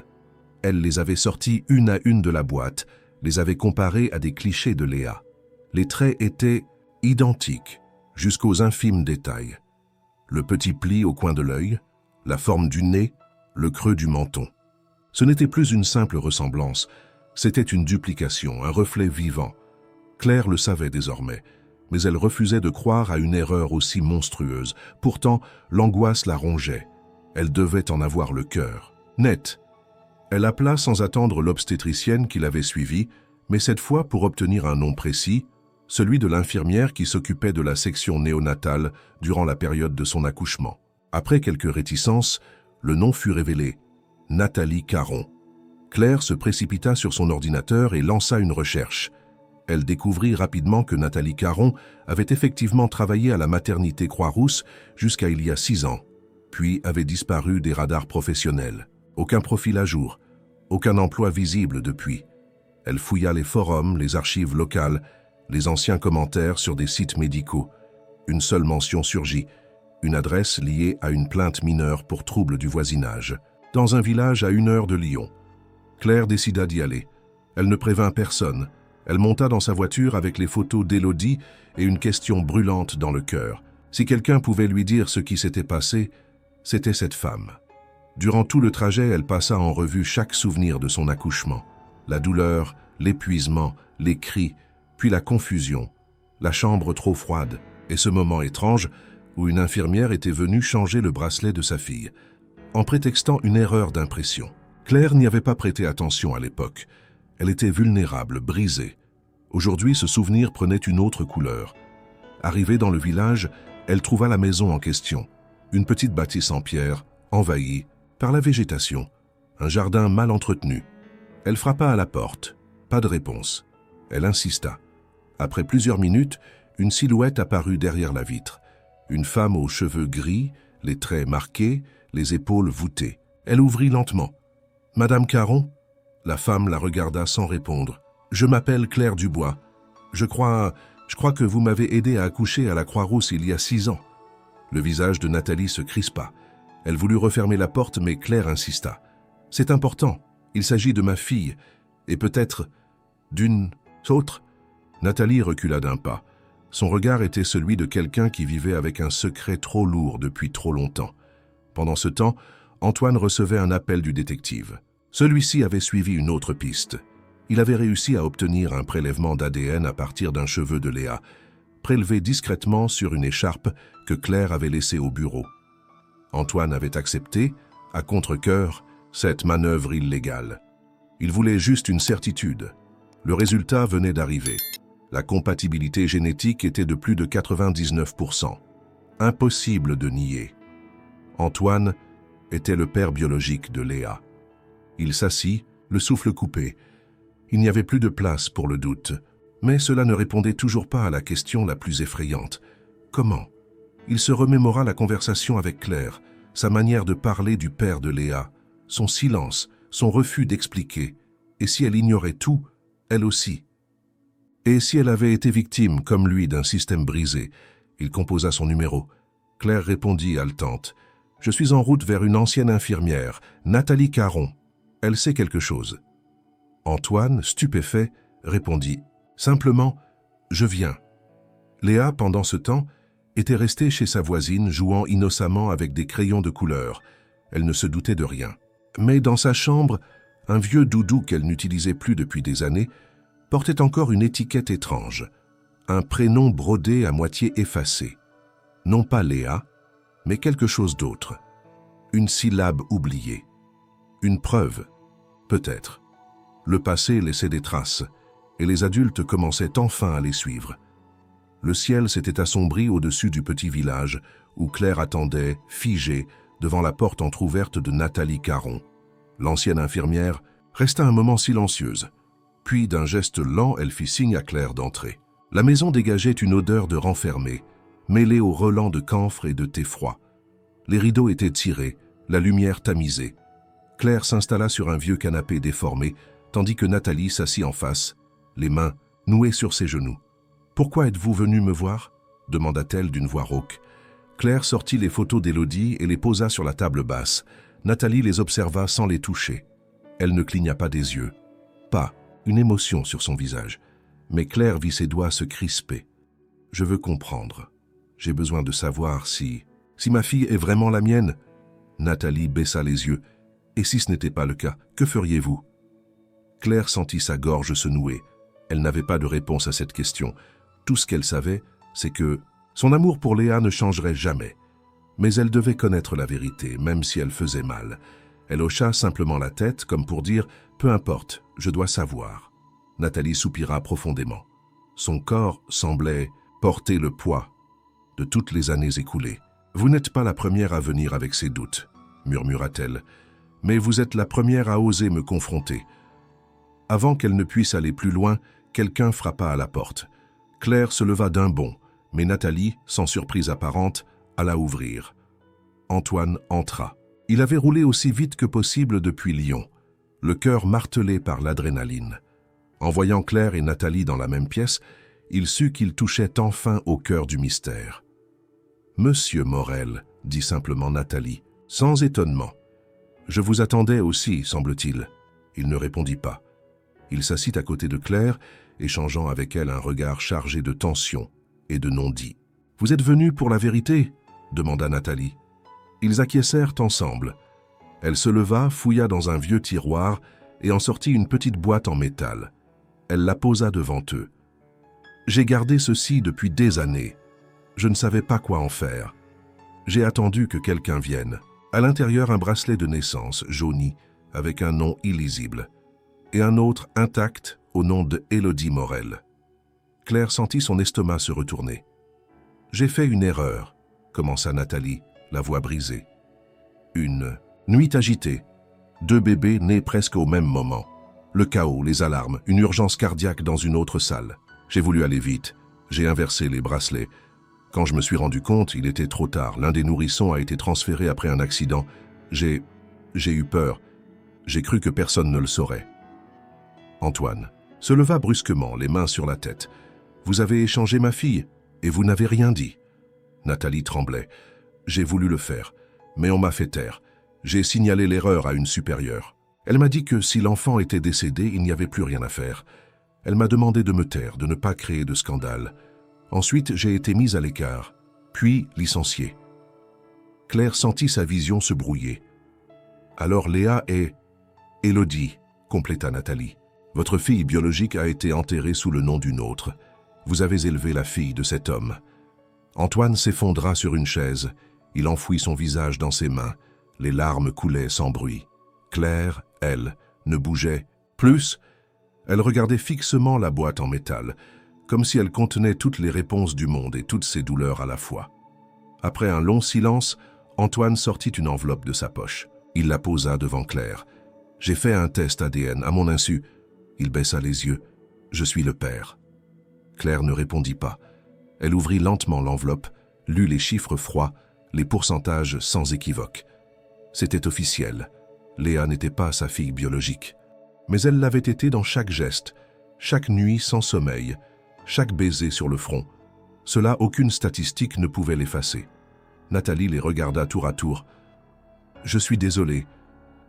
Elle les avait sorties une à une de la boîte, les avait comparées à des clichés de Léa. Les traits étaient identiques, jusqu'aux infimes détails. Le petit pli au coin de l'œil, la forme du nez, le creux du menton. Ce n'était plus une simple ressemblance, c'était une duplication, un reflet vivant. Claire le savait désormais, mais elle refusait de croire à une erreur aussi monstrueuse. Pourtant, l'angoisse la rongeait. Elle devait en avoir le cœur net. Elle appela sans attendre l'obstétricienne qui l'avait suivie, mais cette fois pour obtenir un nom précis, celui de l'infirmière qui s'occupait de la section néonatale durant la période de son accouchement. Après quelques réticences, le nom fut révélé, Nathalie Caron. Claire se précipita sur son ordinateur et lança une recherche. Elle découvrit rapidement que Nathalie Caron avait effectivement travaillé à la maternité Croix-Rousse jusqu'à il y a 6 ans, puis avait disparu des radars professionnels. Aucun profil à jour, aucun emploi visible depuis. Elle fouilla les forums, les archives locales, les anciens commentaires sur des sites médicaux. Une seule mention surgit, une adresse liée à une plainte mineure pour trouble du voisinage, dans un village à 1 heure de Lyon. Claire décida d'y aller. Elle ne prévint personne. Elle monta dans sa voiture avec les photos d'Élodie et une question brûlante dans le cœur. Si quelqu'un pouvait lui dire ce qui s'était passé, c'était cette femme. Durant tout le trajet, elle passa en revue chaque souvenir de son accouchement. La douleur, l'épuisement, les cris, puis la confusion, la chambre trop froide, et ce moment étrange où une infirmière était venue changer le bracelet de sa fille, en prétextant une erreur d'impression. Claire n'y avait pas prêté attention à l'époque. Elle était vulnérable, brisée. Aujourd'hui, ce souvenir prenait une autre couleur. Arrivée dans le village, elle trouva la maison en question. Une petite bâtisse en pierre, envahie par la végétation, un jardin mal entretenu. Elle frappa à la porte. Pas de réponse. Elle insista. Après plusieurs minutes, une silhouette apparut derrière la vitre. Une femme aux cheveux gris, les traits marqués, les épaules voûtées. Elle ouvrit lentement. « Madame Caron ?» La femme la regarda sans répondre. « Je m'appelle Claire Dubois. Je crois que vous m'avez aidé à accoucher à la Croix-Rousse il y a 6 ans. » Le visage de Nathalie se crispa. Elle voulut refermer la porte, mais Claire insista. « C'est important. Il s'agit de ma fille, et peut-être d'une autre. » Nathalie recula d'un pas. Son regard était celui de quelqu'un qui vivait avec un secret trop lourd depuis trop longtemps. Pendant ce temps, Antoine recevait un appel du détective. Celui-ci avait suivi une autre piste. Il avait réussi à obtenir un prélèvement d'ADN à partir d'un cheveu de Léa, prélevé discrètement sur une écharpe que Claire avait laissée au bureau. Antoine avait accepté, à contre-cœur, cette manœuvre illégale. Il voulait juste une certitude. Le résultat venait d'arriver. La compatibilité génétique était de plus de 99%. Impossible de nier. Antoine était le père biologique de Léa. Il s'assit, le souffle coupé. Il n'y avait plus de place pour le doute. Mais cela ne répondait toujours pas à la question la plus effrayante. Comment? Il se remémora la conversation avec Claire, sa manière de parler du père de Léa, son silence, son refus d'expliquer. Et si elle ignorait tout, elle aussi. Et si elle avait été victime, comme lui, d'un système brisé? Il composa son numéro. Claire répondit haletante. « Je suis en route vers une ancienne infirmière, Nathalie Caron. Elle sait quelque chose. » Antoine, stupéfait, répondit « Simplement, je viens. » Léa, pendant ce temps, était restée chez sa voisine, jouant innocemment avec des crayons de couleur. Elle ne se doutait de rien. Mais dans sa chambre, un vieux doudou qu'elle n'utilisait plus depuis des années portait encore une étiquette étrange, un prénom brodé à moitié effacé. Non pas Léa, mais quelque chose d'autre. Une syllabe oubliée. Une preuve, peut-être. Le passé laissait des traces, et les adultes commençaient enfin à les suivre. Le ciel s'était assombri au-dessus du petit village, où Claire attendait, figée, devant la porte entr'ouverte de Nathalie Caron. L'ancienne infirmière resta un moment silencieuse. Puis, d'un geste lent, elle fit signe à Claire d'entrer. La maison dégageait une odeur de renfermé, mêlée au relent de camphre et de thé froid. Les rideaux étaient tirés, la lumière tamisée. Claire s'installa sur un vieux canapé déformé, tandis que Nathalie s'assit en face, les mains nouées sur ses genoux. « Pourquoi êtes-vous venu me voir ?» demanda-t-elle d'une voix rauque. Claire sortit les photos d'Élodie et les posa sur la table basse. Nathalie les observa sans les toucher. Elle ne cligna pas des yeux. Pas une émotion sur son visage. Mais Claire vit ses doigts se crisper. « Je veux comprendre. J'ai besoin de savoir si ma fille est vraiment la mienne. » Nathalie baissa les yeux. « Et si ce n'était pas le cas, que feriez-vous » Claire sentit sa gorge se nouer. Elle n'avait pas de réponse à cette question. Tout ce qu'elle savait, c'est que son amour pour Léa ne changerait jamais. Mais elle devait connaître la vérité, même si elle faisait mal. Elle hocha simplement la tête, comme pour dire « Peu importe, je dois savoir ». Nathalie soupira profondément. Son corps semblait porter le poids de toutes les années écoulées. « Vous n'êtes pas la première à venir avec ces doutes », murmura-t-elle. « Mais vous êtes la première à oser me confronter. » Avant qu'elle ne puisse aller plus loin, quelqu'un frappa à la porte. Claire se leva d'un bond, mais Nathalie, sans surprise apparente, alla ouvrir. Antoine entra. Il avait roulé aussi vite que possible depuis Lyon, le cœur martelé par l'adrénaline. En voyant Claire et Nathalie dans la même pièce, il sut qu'il touchait enfin au cœur du mystère. « Monsieur Morel », dit simplement Nathalie, sans étonnement. « Je vous attendais aussi, semble-t-il. » Il ne répondit pas. Il s'assit à côté de Claire, échangeant avec elle un regard chargé de tension et de non-dit. « Vous êtes venu pour la vérité ?» demanda Nathalie. Ils acquiescèrent ensemble. Elle se leva, fouilla dans un vieux tiroir et en sortit une petite boîte en métal. Elle la posa devant eux. « J'ai gardé ceci depuis des années. Je ne savais pas quoi en faire. J'ai attendu que quelqu'un vienne. À l'intérieur, un bracelet de naissance, jauni, avec un nom illisible, et un autre intact au nom de Élodie Morel. » Claire sentit son estomac se retourner. « J'ai fait une erreur, » commença Nathalie, la voix brisée. Une nuit agitée. 2 bébés nés presque au même moment. Le chaos, les alarmes, une urgence cardiaque dans une autre salle. J'ai voulu aller vite. J'ai inversé les bracelets. Quand je me suis rendu compte, il était trop tard. L'un des nourrissons a été transféré après un accident. J'ai eu peur. J'ai cru que personne ne le saurait. Antoine se leva brusquement, les mains sur la tête. « Vous avez échangé ma fille, et vous n'avez rien dit. » Nathalie tremblait. « J'ai voulu le faire, mais on m'a fait taire. J'ai signalé l'erreur à une supérieure. Elle m'a dit que si l'enfant était décédé, il n'y avait plus rien à faire. Elle m'a demandé de me taire, de ne pas créer de scandale. Ensuite, j'ai été mise à l'écart, puis licenciée. » Claire sentit sa vision se brouiller. « Alors Léa est... » Élodie, compléta Nathalie. Votre fille biologique a été enterrée sous le nom d'une autre. Vous avez élevé la fille de cet homme. Antoine s'effondra sur une chaise. Il enfouit son visage dans ses mains. Les larmes coulaient sans bruit. Claire, elle, ne bougeait plus. Elle regardait fixement la boîte en métal, comme si elle contenait toutes les réponses du monde et toutes ses douleurs à la fois. Après un long silence, Antoine sortit une enveloppe de sa poche. Il la posa devant Claire. « J'ai fait un test ADN à mon insu. » Il baissa les yeux. « Je suis le père. » Claire ne répondit pas. Elle ouvrit lentement l'enveloppe, lut les chiffres froids, les pourcentages sans équivoque. C'était officiel. Léa n'était pas sa fille biologique. Mais elle l'avait été dans chaque geste, chaque nuit sans sommeil, chaque baiser sur le front. Cela, aucune statistique ne pouvait l'effacer. Nathalie les regarda tour à tour. « Je suis désolé.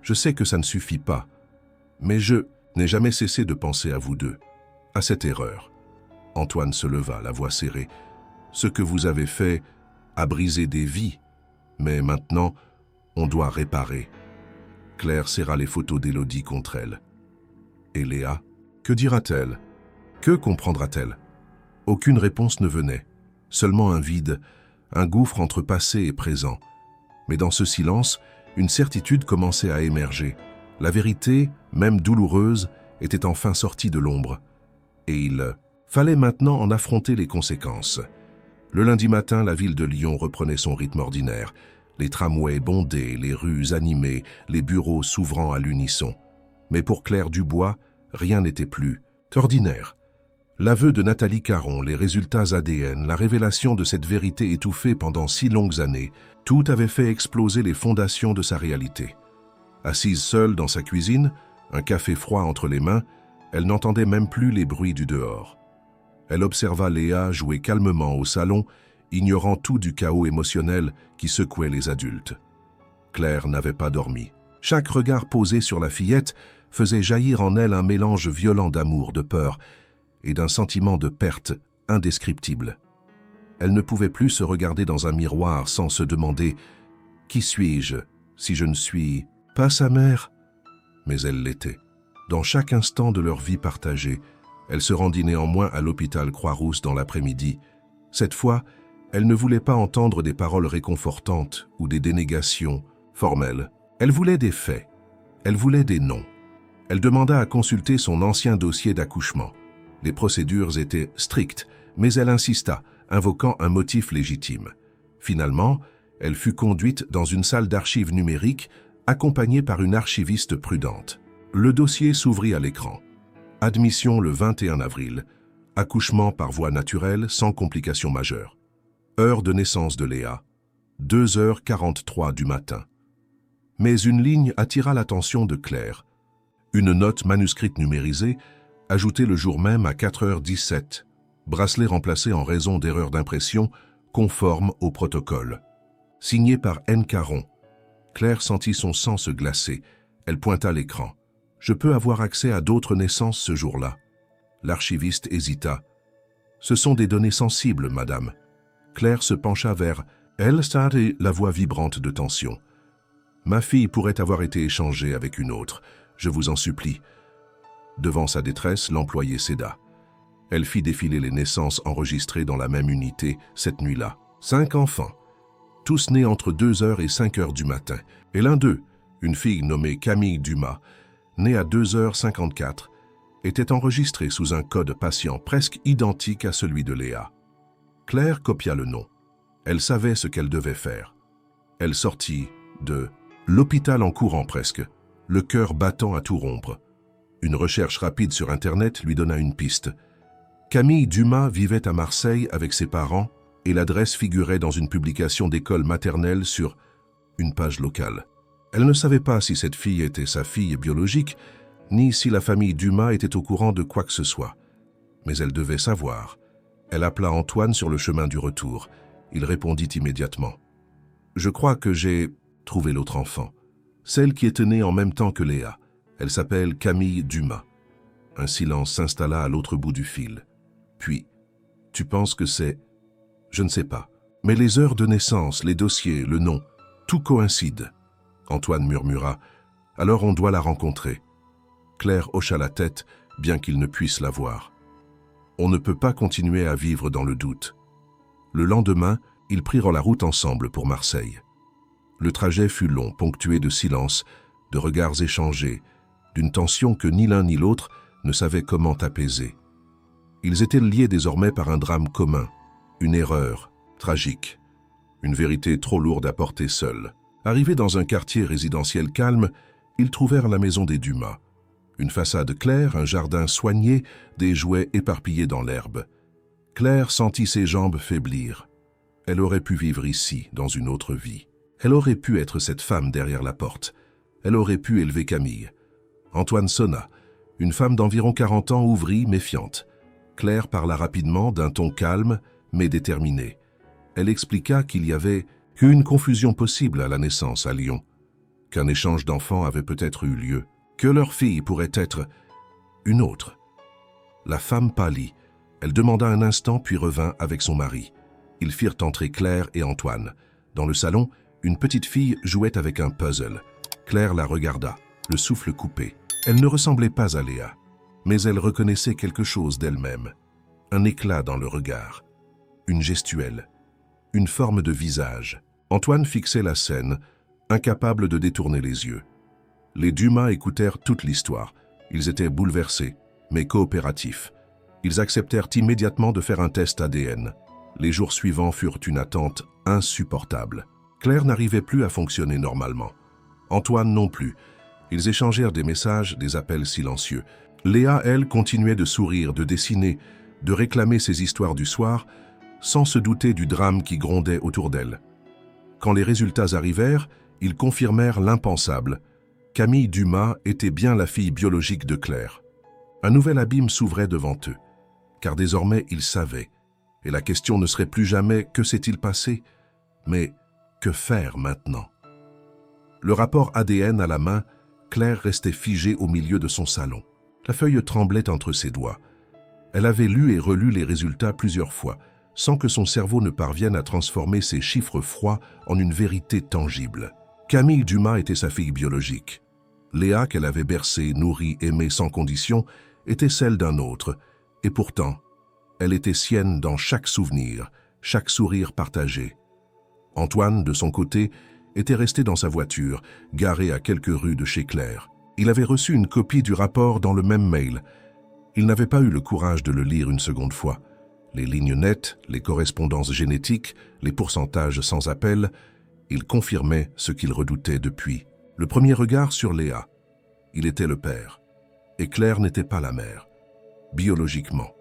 Je sais que ça ne suffit pas. Mais je n'ai jamais cessé de penser à vous deux, à cette erreur. » Antoine se leva, la voix serrée. « Ce que vous avez fait a brisé des vies, mais maintenant, on doit réparer. » Claire serra les photos d'Élodie contre elle. Et Léa, que dira-t-elle? Que comprendra-t-elle? Aucune réponse ne venait, seulement un vide, un gouffre entre passé et présent. Mais dans ce silence, une certitude commençait à émerger. La vérité, même douloureuse, était enfin sortie de l'ombre. Et il fallait maintenant en affronter les conséquences. Le lundi matin, la ville de Lyon reprenait son rythme ordinaire. Les tramways bondés, les rues animées, les bureaux s'ouvrant à l'unisson. Mais pour Claire Dubois, rien n'était plus ordinaire. L'aveu de Nathalie Caron, les résultats ADN, la révélation de cette vérité étouffée pendant si longues années, tout avait fait exploser les fondations de sa réalité. Assise seule dans sa cuisine, un café froid entre les mains, elle n'entendait même plus les bruits du dehors. Elle observa Léa jouer calmement au salon, ignorant tout du chaos émotionnel qui secouait les adultes. Claire n'avait pas dormi. Chaque regard posé sur la fillette faisait jaillir en elle un mélange violent d'amour, de peur et d'un sentiment de perte indescriptible. Elle ne pouvait plus se regarder dans un miroir sans se demander « Qui suis-je si je ne suis pas sa mère ?» Mais elle l'était. Dans chaque instant de leur vie partagée, elle se rendit néanmoins à l'hôpital Croix-Rousse dans l'après-midi. Cette fois, elle ne voulait pas entendre des paroles réconfortantes ou des dénégations formelles. Elle voulait des faits. Elle voulait des noms. Elle demanda à consulter son ancien dossier d'accouchement. Les procédures étaient strictes, mais elle insista, invoquant un motif légitime. Finalement, elle fut conduite dans une salle d'archives numériques, accompagnée par une archiviste prudente. Le dossier s'ouvrit à l'écran. Admission le 21 avril. Accouchement par voie naturelle sans complications majeures. Heure de naissance de Léa. 2h43 du matin. Mais une ligne attira l'attention de Claire. Une note manuscrite numérisée, ajoutée le jour même à 4h17. Bracelet remplacé en raison d'erreur d'impression, conforme au protocole. Signé par N. Caron. Claire sentit son sang se glacer. Elle pointa l'écran. « Je peux avoir accès à d'autres naissances ce jour-là. » L'archiviste hésita. « Ce sont des données sensibles, madame. » Claire se pencha vers elle, et la voix vibrante de tension. « Ma fille pourrait avoir été échangée avec une autre. Je vous en supplie. » Devant sa détresse, l'employé céda. Elle fit défiler les naissances enregistrées dans la même unité cette nuit-là. 5 enfants, tous nés entre 2h et 5h du matin. Et l'un d'eux, une fille nommée Camille Dumas, née à 2h54, était enregistré sous un code patient presque identique à celui de Léa. Claire copia le nom. Elle savait ce qu'elle devait faire. Elle sortit de l'hôpital en courant presque, le cœur battant à tout rompre. Une recherche rapide sur Internet lui donna une piste. Camille Dumas vivait à Marseille avec ses parents et l'adresse figurait dans une publication d'école maternelle sur une page locale. Elle ne savait pas si cette fille était sa fille biologique, ni si la famille Dumas était au courant de quoi que ce soit. Mais elle devait savoir. Elle appela Antoine sur le chemin du retour. Il répondit immédiatement. « Je crois que j'ai trouvé l'autre enfant. Celle qui est née en même temps que Léa. Elle s'appelle Camille Dumas. » Un silence s'installa à l'autre bout du fil. Puis, « Tu penses que c'est... » « Je ne sais pas. Mais les heures de naissance, les dossiers, le nom, tout coïncide. » Antoine murmura. « Alors on doit la rencontrer. Claire hocha la tête, bien qu'il ne puisse la voir. On ne peut pas continuer à vivre dans le doute. Le lendemain, ils prirent la route ensemble pour Marseille. Le trajet fut long, ponctué de silence, de regards échangés, d'une tension que ni l'un ni l'autre ne savaient comment apaiser. Ils étaient liés désormais par un drame commun, une erreur, tragique, une vérité trop lourde à porter seule. Arrivés dans un quartier résidentiel calme, ils trouvèrent la maison des Dumas. Une façade claire, un jardin soigné, des jouets éparpillés dans l'herbe. Claire sentit ses jambes faiblir. Elle aurait pu vivre ici, dans une autre vie. Elle aurait pu être cette femme derrière la porte. Elle aurait pu élever Camille. Antoine sonna. Une femme d'environ 40 ans ouvrit, méfiante. Claire parla rapidement, d'un ton calme, mais déterminé. Elle expliqua qu'il y avait qu'une confusion possible à la naissance à Lyon, qu'un échange d'enfants avait peut-être eu lieu, que leur fille pourrait être une autre. La femme pâlit. Elle demanda un instant puis revint avec son mari. Ils firent entrer Claire et Antoine. Dans le salon, une petite fille jouait avec un puzzle. Claire la regarda, le souffle coupé. Elle ne ressemblait pas à Léa, mais elle reconnaissait quelque chose d'elle-même. Un éclat dans le regard, une gestuelle, une forme de visage. Antoine fixait la scène, incapable de détourner les yeux. Les Dumas écoutèrent toute l'histoire. Ils étaient bouleversés, mais coopératifs. Ils acceptèrent immédiatement de faire un test ADN. Les jours suivants furent une attente insupportable. Claire n'arrivait plus à fonctionner normalement. Antoine non plus. Ils échangèrent des messages, des appels silencieux. Léa, elle, continuait de sourire, de dessiner, de réclamer ses histoires du soir, sans se douter du drame qui grondait autour d'elle. Quand les résultats arrivèrent, ils confirmèrent l'impensable. Camille Dumas était bien la fille biologique de Claire. Un nouvel abîme s'ouvrait devant eux, car désormais ils savaient. Et la question ne serait plus jamais « que s'est-il passé ?», mais « que faire maintenant ?» Le rapport ADN à la main, Claire restait figée au milieu de son salon. La feuille tremblait entre ses doigts. Elle avait lu et relu les résultats plusieurs fois, sans que son cerveau ne parvienne à transformer ces chiffres froids en une vérité tangible. Camille Dumas était sa fille biologique. Léa, qu'elle avait bercée, nourrie, aimée sans condition, était celle d'un autre, et pourtant, elle était sienne dans chaque souvenir, chaque sourire partagé. Antoine, de son côté, était resté dans sa voiture, garée à quelques rues de chez Claire. Il avait reçu une copie du rapport dans le même mail. Il n'avait pas eu le courage de le lire une seconde fois. Les lignes nettes, les correspondances génétiques, les pourcentages sans appel, il confirmait ce qu'il redoutait depuis. Le premier regard sur Léa. Il était le père. Et Claire n'était pas la mère, biologiquement.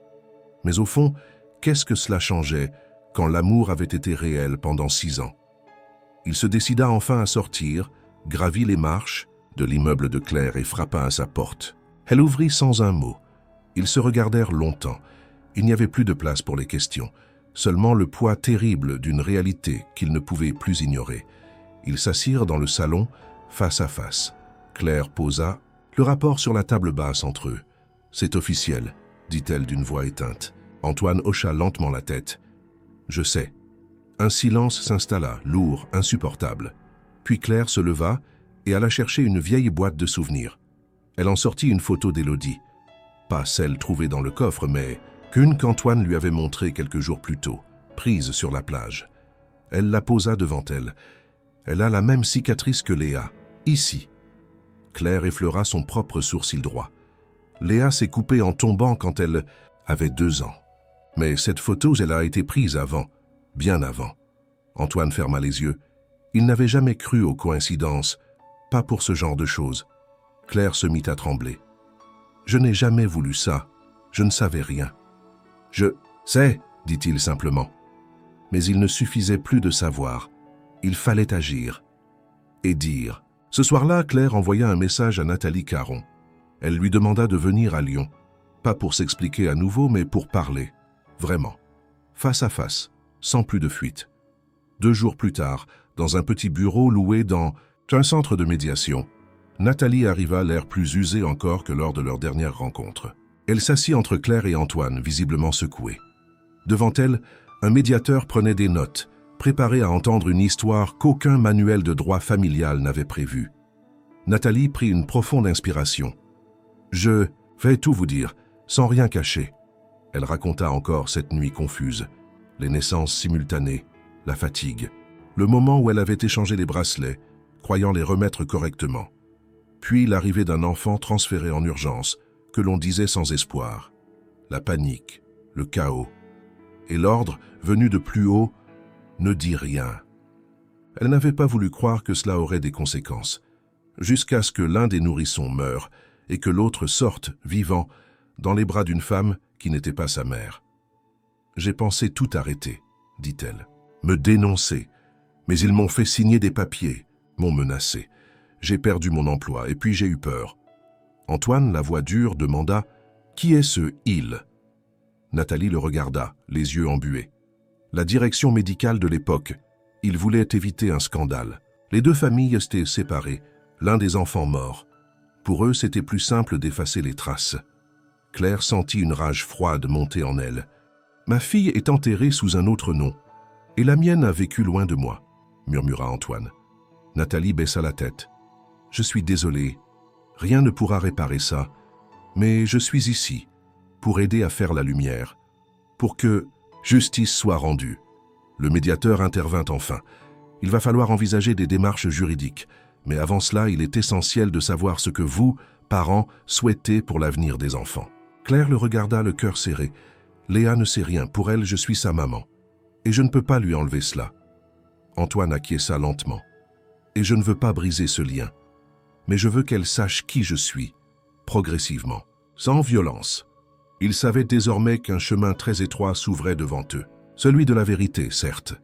Mais au fond, qu'est-ce que cela changeait quand l'amour avait été réel pendant 6 ans? Il se décida enfin à sortir, gravit les marches de l'immeuble de Claire et frappa à sa porte. Elle ouvrit sans un mot. Ils se regardèrent longtemps. Il n'y avait plus de place pour les questions, seulement le poids terrible d'une réalité qu'ils ne pouvaient plus ignorer. Ils s'assirent dans le salon, face à face. Claire posa le rapport sur la table basse entre eux. « C'est officiel », dit-elle d'une voix éteinte. Antoine hocha lentement la tête. « Je sais. » Un silence s'installa, lourd, insupportable. Puis Claire se leva et alla chercher une vieille boîte de souvenirs. Elle en sortit une photo d'Élodie. Pas celle trouvée dans le coffre, mais qu'une qu'Antoine lui avait montrée quelques jours plus tôt, prise sur la plage. Elle la posa devant elle. Elle a la même cicatrice que Léa, ici. Claire effleura son propre sourcil droit. Léa s'est coupée en tombant quand elle avait 2 ans. Mais cette photo, elle a été prise avant, bien avant. Antoine ferma les yeux. Il n'avait jamais cru aux coïncidences, pas pour ce genre de choses. Claire se mit à trembler. « Je n'ai jamais voulu ça. Je ne savais rien. »« Je sais, » dit-il simplement. Mais il ne suffisait plus de savoir. Il fallait agir. Et dire. Ce soir-là, Claire envoya un message à Nathalie Caron. Elle lui demanda de venir à Lyon. Pas pour s'expliquer à nouveau, mais pour parler. Vraiment. Face à face, sans plus de fuite. 2 jours plus tard, dans un petit bureau loué dans un centre de médiation, Nathalie arriva l'air plus usée encore que lors de leur dernière rencontre. Elle s'assit entre Claire et Antoine, visiblement secouée. Devant elle, un médiateur prenait des notes, préparé à entendre une histoire qu'aucun manuel de droit familial n'avait prévue. Nathalie prit une profonde inspiration. « Je vais tout vous dire, sans rien cacher. » Elle raconta encore cette nuit confuse, les naissances simultanées, la fatigue, le moment où elle avait échangé les bracelets, croyant les remettre correctement. Puis l'arrivée d'un enfant transféré en urgence, que l'on disait sans espoir. La panique, le chaos. Et l'ordre, venu de plus haut, ne dit rien. Elle n'avait pas voulu croire que cela aurait des conséquences, jusqu'à ce que l'un des nourrissons meure et que l'autre sorte, vivant, dans les bras d'une femme qui n'était pas sa mère. « J'ai pensé tout arrêter, » dit-elle. « Me dénoncer. Mais ils m'ont fait signer des papiers, m'ont menacé. J'ai perdu mon emploi et puis j'ai eu peur. » Antoine, la voix dure, demanda « Qui est ce « il » ?» Nathalie le regarda, les yeux embués. La direction médicale de l'époque. Il voulait éviter un scandale. Les deux familles étaient séparées, l'un des enfants mort. Pour eux, c'était plus simple d'effacer les traces. Claire sentit une rage froide monter en elle. « Ma fille est enterrée sous un autre nom, et la mienne a vécu loin de moi, » murmura Antoine. Nathalie baissa la tête. « Je suis désolée, rien ne pourra réparer ça, mais je suis ici, pour aider à faire la lumière, pour que justice soit rendue. » Le médiateur intervint enfin. « Il va falloir envisager des démarches juridiques, mais avant cela, il est essentiel de savoir ce que vous, parents, souhaitez pour l'avenir des enfants. » Claire le regarda, le cœur serré. « Léa ne sait rien, pour elle, je suis sa maman. Et je ne peux pas lui enlever cela. » Antoine acquiesça lentement. « Et je ne veux pas briser ce lien. Mais je veux qu'elle sache qui je suis, progressivement, sans violence. » Ils savaient désormais qu'un chemin très étroit s'ouvrait devant eux. Celui de la vérité, certes,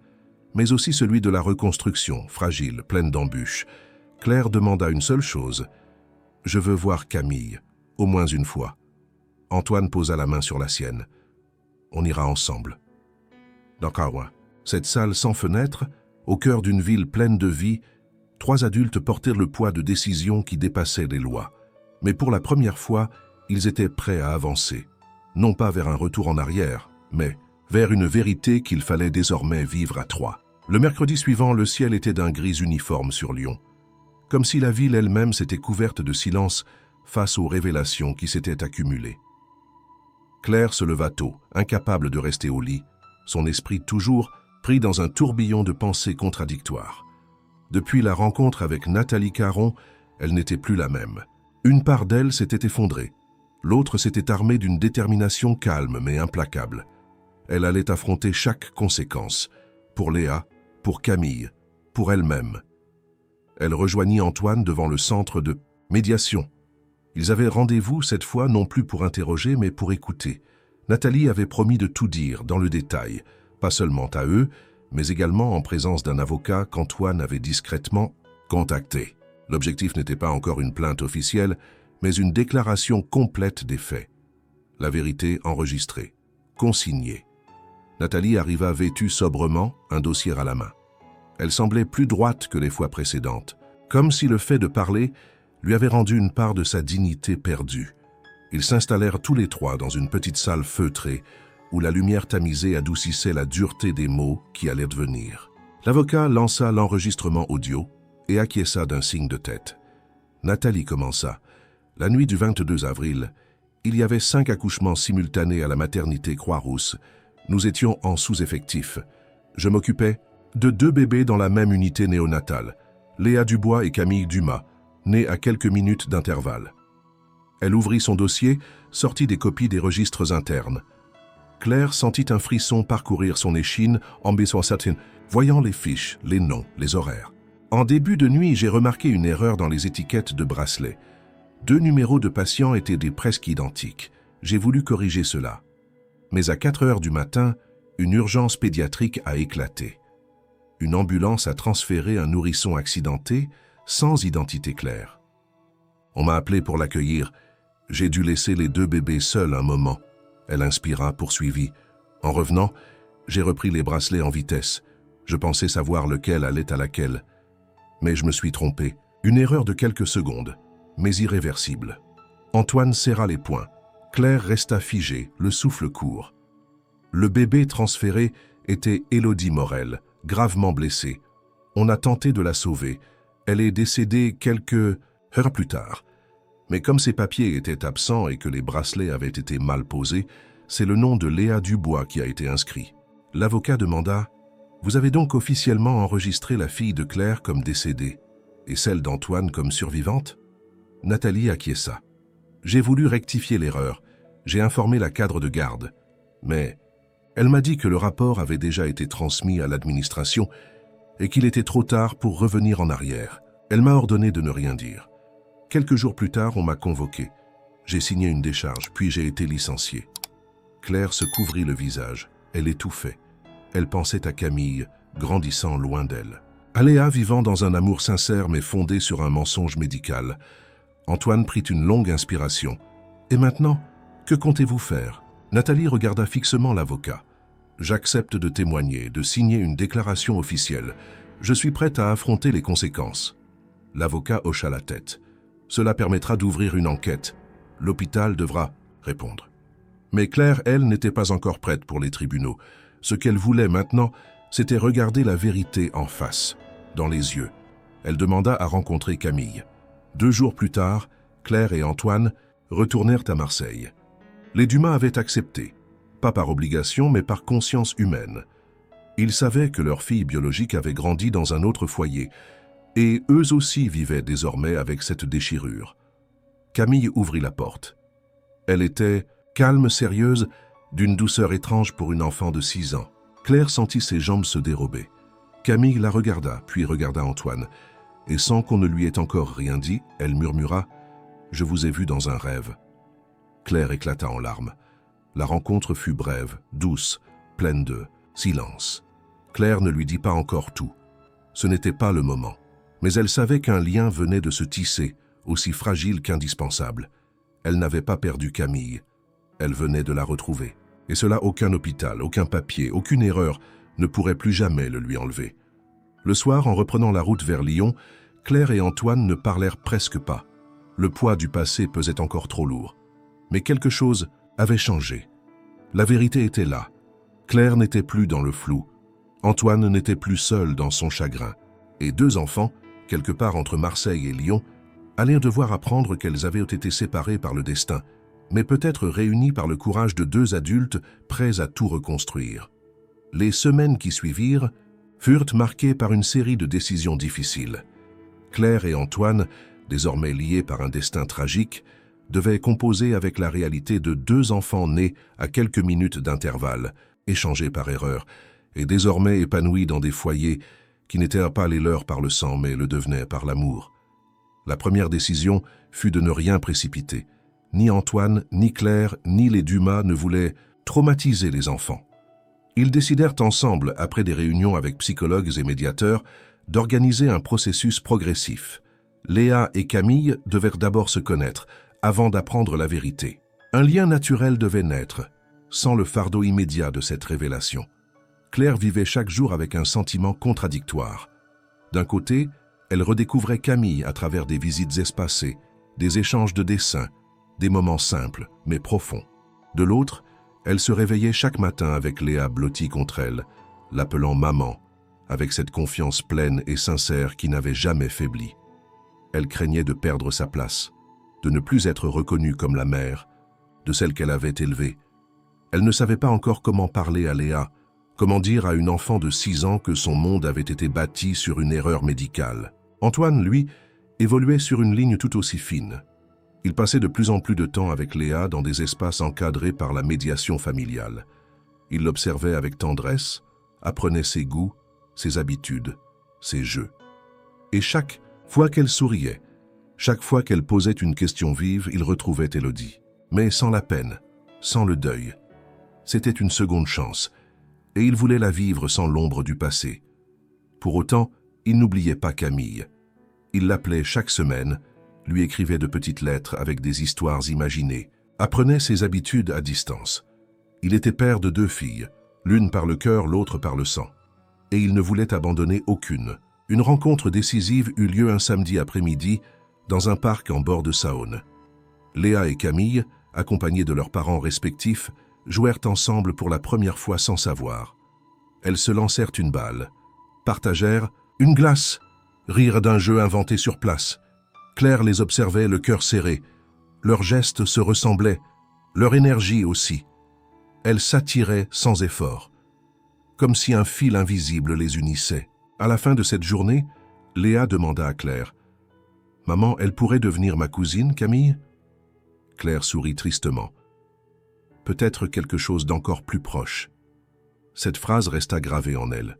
mais aussi celui de la reconstruction, fragile, pleine d'embûches. Claire demanda une seule chose. « Je veux voir Camille, au moins une fois. » Antoine posa la main sur la sienne. « On ira ensemble. » Dans Kawa, cette salle sans fenêtre, au cœur d'une ville pleine de vie, 3 adultes portèrent le poids de décisions qui dépassaient les lois. Mais pour la première fois, ils étaient prêts à avancer. Non pas vers un retour en arrière, mais vers une vérité qu'il fallait désormais vivre à 3. Le mercredi suivant, le ciel était d'un gris uniforme sur Lyon, comme si la ville elle-même s'était couverte de silence face aux révélations qui s'étaient accumulées. Claire se leva tôt, incapable de rester au lit, son esprit toujours pris dans un tourbillon de pensées contradictoires. Depuis la rencontre avec Nathalie Caron, elle n'était plus la même. Une part d'elle s'était effondrée, l'autre s'était armée d'une détermination calme mais implacable. Elle allait affronter chaque conséquence, pour Léa, pour Camille, pour elle-même. Elle rejoignit Antoine devant le centre de médiation. Ils avaient rendez-vous cette fois non plus pour interroger mais pour écouter. Nathalie avait promis de tout dire dans le détail, pas seulement à eux, mais également en présence d'un avocat qu'Antoine avait discrètement contacté. L'objectif n'était pas encore une plainte officielle, mais une déclaration complète des faits. La vérité enregistrée, consignée. Nathalie arriva vêtue sobrement, un dossier à la main. Elle semblait plus droite que les fois précédentes, comme si le fait de parler lui avait rendu une part de sa dignité perdue. Ils s'installèrent tous les 3 dans une petite salle feutrée, où la lumière tamisée adoucissait la dureté des mots qui allaient devenir. L'avocat lança l'enregistrement audio et acquiesça d'un signe de tête. Nathalie commença. La nuit du 22 avril, il y avait 5 accouchements simultanés à la maternité Croix-Rousse. Nous étions en sous-effectif. Je m'occupais de 2 bébés dans la même unité néonatale, Léa Dubois et Camille Dumas, nées à quelques minutes d'intervalle. Elle ouvrit son dossier, sortit des copies des registres internes. Claire sentit un frisson parcourir son échine en baissant certaines, voyant les fiches, les noms, les horaires. En début de nuit, j'ai remarqué une erreur dans les étiquettes de bracelets. 2 numéros de patients étaient des presque identiques. J'ai voulu corriger cela. Mais à 4 heures du matin, une urgence pédiatrique a éclaté. Une ambulance a transféré un nourrisson accidenté, sans identité claire. On m'a appelé pour l'accueillir. J'ai dû laisser les 2 bébés seuls un moment. Elle inspira, poursuivit. En revenant, j'ai repris les bracelets en vitesse. Je pensais savoir lequel allait à laquelle. Mais je me suis trompé. Une erreur de quelques secondes, mais irréversible. Antoine serra les poings. Claire resta figée, le souffle court. Le bébé transféré était Élodie Morel, gravement blessée. On a tenté de la sauver. Elle est décédée quelques Heures plus tard. Mais comme ses papiers étaient absents et que les bracelets avaient été mal posés, c'est le nom de Léa Dubois qui a été inscrit. L'avocat demanda « Vous avez donc officiellement enregistré la fille de Claire comme décédée et celle d'Antoine comme survivante ?» Nathalie acquiesça. « J'ai voulu rectifier l'erreur. J'ai informé la cadre de garde. Mais elle m'a dit que le rapport avait déjà été transmis à l'administration et qu'il était trop tard pour revenir en arrière. Elle m'a ordonné de ne rien dire. Quelques jours plus tard, on m'a convoqué. J'ai signé une décharge, puis j'ai été licencié. » Claire se couvrit le visage. Elle étouffait. Elle pensait à Camille, grandissant loin d'elle. À Léa, vivant dans un amour sincère mais fondé sur un mensonge médical. Antoine prit une longue inspiration. « Et maintenant, que comptez-vous faire ?» Nathalie regarda fixement l'avocat. « J'accepte de témoigner, de signer une déclaration officielle. Je suis prête à affronter les conséquences. » L'avocat hocha la tête. « Cela permettra d'ouvrir une enquête. L'hôpital devra répondre. » Mais Claire, elle, n'était pas encore prête pour les tribunaux. Ce qu'elle voulait maintenant, c'était regarder la vérité en face, dans les yeux. Elle demanda à rencontrer Camille. 2 jours plus tard, Claire et Antoine retournèrent à Marseille. Les Dumas avaient accepté, pas par obligation, mais par conscience humaine. Ils savaient que leur fille biologique avait grandi dans un autre foyer, et eux aussi vivaient désormais avec cette déchirure. Camille ouvrit la porte. Elle était calme, sérieuse, d'une douceur étrange pour une enfant de 6 ans. Claire sentit ses jambes se dérober. Camille la regarda, puis regarda Antoine, et sans qu'on ne lui ait encore rien dit, elle murmura « Je vous ai vu dans un rêve ». Claire éclata en larmes. La rencontre fut brève, douce, pleine de silence. Claire ne lui dit pas encore tout. Ce n'était pas le moment. Mais elle savait qu'un lien venait de se tisser, aussi fragile qu'indispensable. Elle n'avait pas perdu Camille. Elle venait de la retrouver. Et cela, aucun hôpital, aucun papier, aucune erreur ne pourrait plus jamais le lui enlever. Le soir, en reprenant la route vers Lyon, Claire et Antoine ne parlèrent presque pas. Le poids du passé pesait encore trop lourd. Mais quelque chose avait changé. La vérité était là. Claire n'était plus dans le flou. Antoine n'était plus seul dans son chagrin. Et 2 enfants, quelque part entre Marseille et Lyon, allèrent devoir apprendre qu'elles avaient été séparées par le destin, mais peut-être réunies par le courage de 2 adultes prêts à tout reconstruire. Les semaines qui suivirent furent marquées par une série de décisions difficiles. Claire et Antoine, désormais liés par un destin tragique, devaient composer avec la réalité de 2 enfants nés à quelques minutes d'intervalle, échangés par erreur, et désormais épanouis dans des foyers qui n'étaient pas les leurs par le sang, mais le devenaient par l'amour. La première décision fut de ne rien précipiter. Ni Antoine, ni Claire, ni les Dumas ne voulaient traumatiser les enfants. Ils décidèrent ensemble, après des réunions avec psychologues et médiateurs, d'organiser un processus progressif. Léa et Camille devaient d'abord se connaître, avant d'apprendre la vérité. Un lien naturel devait naître, sans le fardeau immédiat de cette révélation. Claire vivait chaque jour avec un sentiment contradictoire. D'un côté, elle redécouvrait Camille à travers des visites espacées, des échanges de dessins, des moments simples mais profonds. De l'autre, elle se réveillait chaque matin avec Léa blottie contre elle, l'appelant maman, avec cette confiance pleine et sincère qui n'avait jamais faibli. Elle craignait de perdre sa place, de ne plus être reconnue comme la mère, de celle qu'elle avait élevée. Elle ne savait pas encore comment parler à Léa, comment dire à une enfant de 6 ans que son monde avait été bâti sur une erreur médicale. Antoine, lui, évoluait sur une ligne tout aussi fine. Il passait de plus en plus de temps avec Léa dans des espaces encadrés par la médiation familiale. Il l'observait avec tendresse, apprenait ses goûts, ses habitudes, ses jeux. Et chaque fois qu'elle souriait, chaque fois qu'elle posait une question vive, il retrouvait Élodie. Mais sans la peine, sans le deuil. C'était une seconde chance, et il voulait la vivre sans l'ombre du passé. Pour autant, il n'oubliait pas Camille. Il l'appelait chaque semaine, lui écrivait de petites lettres avec des histoires imaginées, apprenait ses habitudes à distance. Il était père de 2 filles, l'une par le cœur, l'autre par le sang. Et il ne voulait abandonner aucune. Une rencontre décisive eut lieu un samedi après-midi dans un parc en bord de Saône. Léa et Camille, accompagnées de leurs parents respectifs, jouèrent ensemble pour la première fois sans savoir. Elles se lancèrent une balle, partagèrent une glace, rirent d'un jeu inventé sur place, Claire les observait, le cœur serré. Leurs gestes se ressemblaient, leur énergie aussi. Elles s'attiraient sans effort, comme si un fil invisible les unissait. À la fin de cette journée, Léa demanda à Claire « Maman, elle pourrait devenir ma cousine, Camille ?» Claire sourit tristement. « Peut-être quelque chose d'encore plus proche. » Cette phrase resta gravée en elle,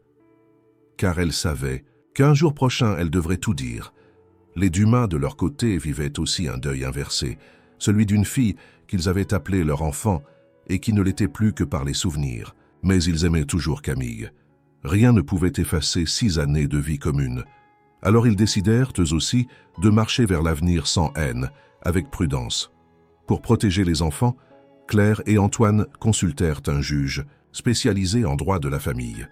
car elle savait qu'un jour prochain, elle devrait tout dire. Les Dumas, de leur côté, vivaient aussi un deuil inversé, celui d'une fille qu'ils avaient appelée leur enfant et qui ne l'était plus que par les souvenirs. Mais ils aimaient toujours Camille. Rien ne pouvait effacer 6 années de vie commune. Alors ils décidèrent, eux aussi, de marcher vers l'avenir sans haine, avec prudence. Pour protéger les enfants, Claire et Antoine consultèrent un juge, spécialisé en droit de la famille.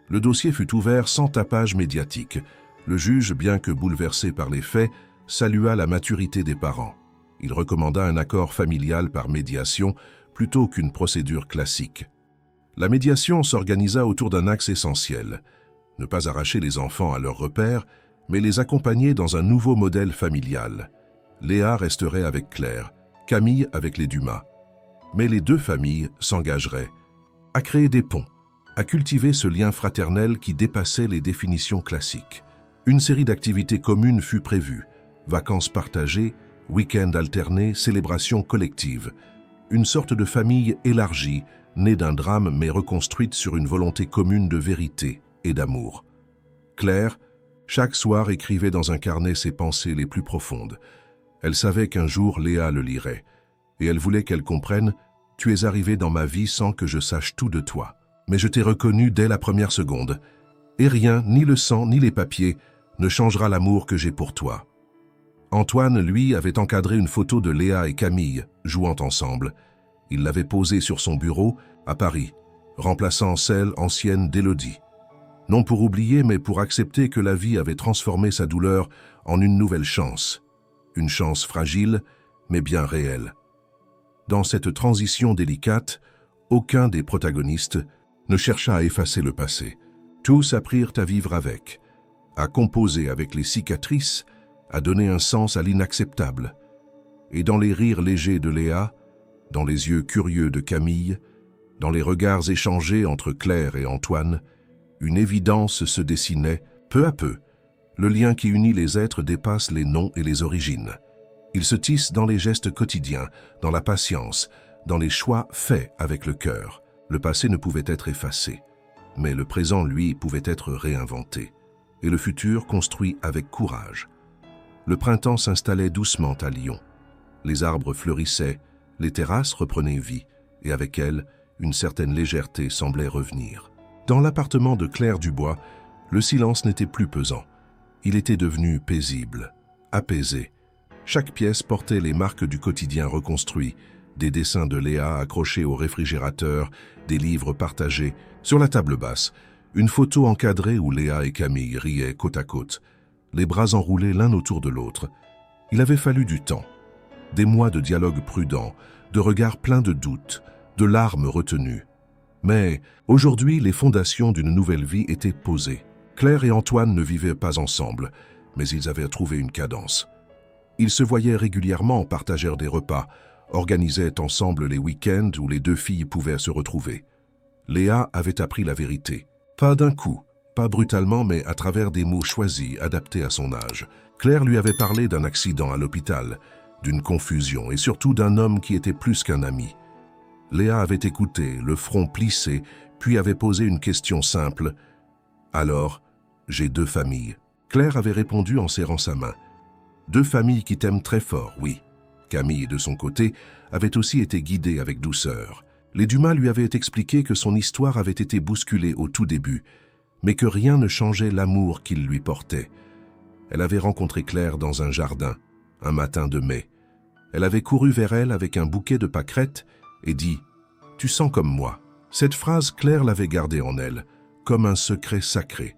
Le dossier fut ouvert sans tapage médiatique. Le juge, bien que bouleversé par les faits, salua la maturité des parents. Il recommanda un accord familial par médiation plutôt qu'une procédure classique. La médiation s'organisa autour d'un axe essentiel. Ne pas arracher les enfants à leurs repères, mais les accompagner dans un nouveau modèle familial. Léa resterait avec Claire, Camille avec les Dumas. Mais les 2 familles s'engageraient à créer des ponts, à cultiver ce lien fraternel qui dépassait les définitions classiques. Une série d'activités communes fut prévue, vacances partagées, week-ends alternés, célébrations collectives. Une sorte de famille élargie, née d'un drame mais reconstruite sur une volonté commune de vérité et d'amour. Claire, chaque soir, écrivait dans un carnet ses pensées les plus profondes. Elle savait qu'un jour Léa le lirait, et elle voulait qu'elle comprenne « Tu es arrivé dans ma vie sans que je sache tout de toi. Mais je t'ai reconnu dès la première seconde. Et rien, ni le sang, ni les papiers, ne changera l'amour que j'ai pour toi. » Antoine, lui, avait encadré une photo de Léa et Camille, jouant ensemble. Il l'avait posée sur son bureau, à Paris, remplaçant celle ancienne d'Élodie. Non pour oublier, mais pour accepter que la vie avait transformé sa douleur en une nouvelle chance. Une chance fragile, mais bien réelle. Dans cette transition délicate, aucun des protagonistes ne chercha à effacer le passé. Tous apprirent à vivre avec, à composer avec les cicatrices, à donner un sens à l'inacceptable. Et dans les rires légers de Léa, dans les yeux curieux de Camille, dans les regards échangés entre Claire et Antoine, une évidence se dessinait peu à peu. Le lien qui unit les êtres dépasse les noms et les origines. Il se tisse dans les gestes quotidiens, dans la patience, dans les choix faits avec le cœur. Le passé ne pouvait être effacé, mais le présent, lui, pouvait être réinventé, et le futur construit avec courage. Le printemps s'installait doucement à Lyon. Les arbres fleurissaient, les terrasses reprenaient vie, et avec elles, une certaine légèreté semblait revenir. Dans l'appartement de Claire Dubois, le silence n'était plus pesant. Il était devenu paisible, apaisé. Chaque pièce portait les marques du quotidien reconstruit, des dessins de Léa accrochés au réfrigérateur, des livres partagés. Sur la table basse, une photo encadrée où Léa et Camille riaient côte à côte, les bras enroulés l'un autour de l'autre. Il avait fallu du temps, des mois de dialogue prudent, de regards pleins de doutes, de larmes retenues. Mais aujourd'hui, les fondations d'une nouvelle vie étaient posées. Claire et Antoine ne vivaient pas ensemble, mais ils avaient trouvé une cadence. Ils se voyaient régulièrement, partagèrent des repas, organisaient ensemble les week-ends où les 2 filles pouvaient se retrouver. Léa avait appris la vérité. Pas d'un coup, pas brutalement, mais à travers des mots choisis, adaptés à son âge. Claire lui avait parlé d'un accident à l'hôpital, d'une confusion et surtout d'un homme qui était plus qu'un ami. Léa avait écouté, le front plissé, puis avait posé une question simple. « Alors, j'ai 2 familles. » Claire avait répondu en serrant sa main. « 2 familles qui t'aiment très fort, oui. » Camille, de son côté, avait aussi été guidée avec douceur. Les Dumas lui avaient expliqué que son histoire avait été bousculée au tout début, mais que rien ne changeait l'amour qu'il lui portait. Elle avait rencontré Claire dans un jardin, un matin de mai. Elle avait couru vers elle avec un bouquet de pâquerettes et dit « Tu sens comme moi ». Cette phrase, Claire l'avait gardée en elle, comme un secret sacré.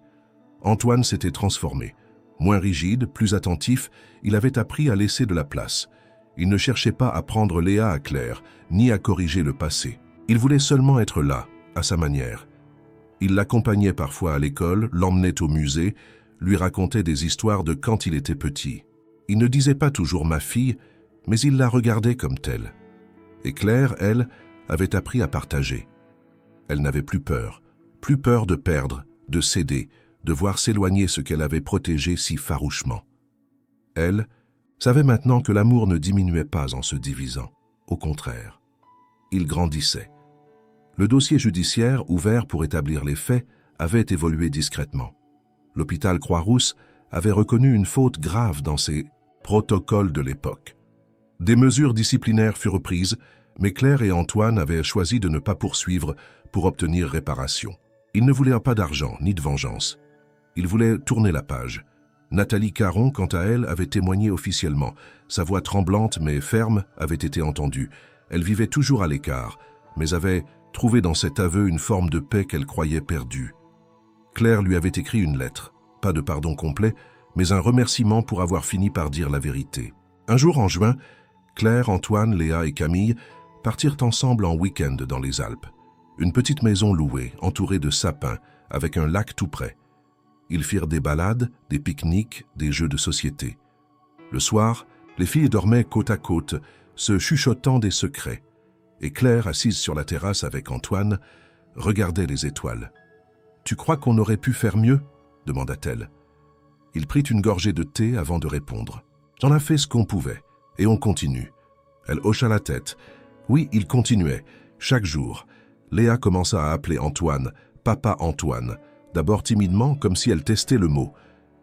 Antoine s'était transformé. Moins rigide, plus attentif, il avait appris à laisser de la place. Il ne cherchait pas à prendre Léa à Claire, ni à corriger le passé. Il voulait seulement être là, à sa manière. Il l'accompagnait parfois à l'école, l'emmenait au musée, lui racontait des histoires de quand il était petit. Il ne disait pas toujours « ma fille », mais il la regardait comme telle. Et Claire, elle, avait appris à partager. Elle n'avait plus peur de perdre, de céder, de voir s'éloigner ce qu'elle avait protégé si farouchement. Elle savait maintenant que l'amour ne diminuait pas en se divisant. Au contraire, il grandissait. Le dossier judiciaire, ouvert pour établir les faits, avait évolué discrètement. L'hôpital Croix-Rousse avait reconnu une faute grave dans ses protocoles de l'époque. Des mesures disciplinaires furent prises, mais Claire et Antoine avaient choisi de ne pas poursuivre pour obtenir réparation. Ils ne voulaient pas d'argent ni de vengeance. Ils voulaient tourner la page. Nathalie Caron, quant à elle, avait témoigné officiellement. Sa voix tremblante mais ferme avait été entendue. Elle vivait toujours à l'écart, mais avait trouvé dans cet aveu une forme de paix qu'elle croyait perdue. Claire lui avait écrit une lettre, pas de pardon complet, mais un remerciement pour avoir fini par dire la vérité. Un jour en juin, Claire, Antoine, Léa et Camille partirent ensemble en week-end dans les Alpes. Une petite maison louée, entourée de sapins, avec un lac tout près. Ils firent des balades, des pique-niques, des jeux de société. Le soir, les filles dormaient côte à côte, se chuchotant des secrets. Et Claire, assise sur la terrasse avec Antoine, regardait les étoiles. « Tu crois qu'on aurait pu faire mieux ?» demanda-t-elle. Il prit une gorgée de thé avant de répondre. « J'en ai fait ce qu'on pouvait, et on continue. » Elle hocha la tête. Oui, il continuait, chaque jour. Léa commença à appeler Antoine « Papa Antoine », d'abord timidement, comme si elle testait le mot,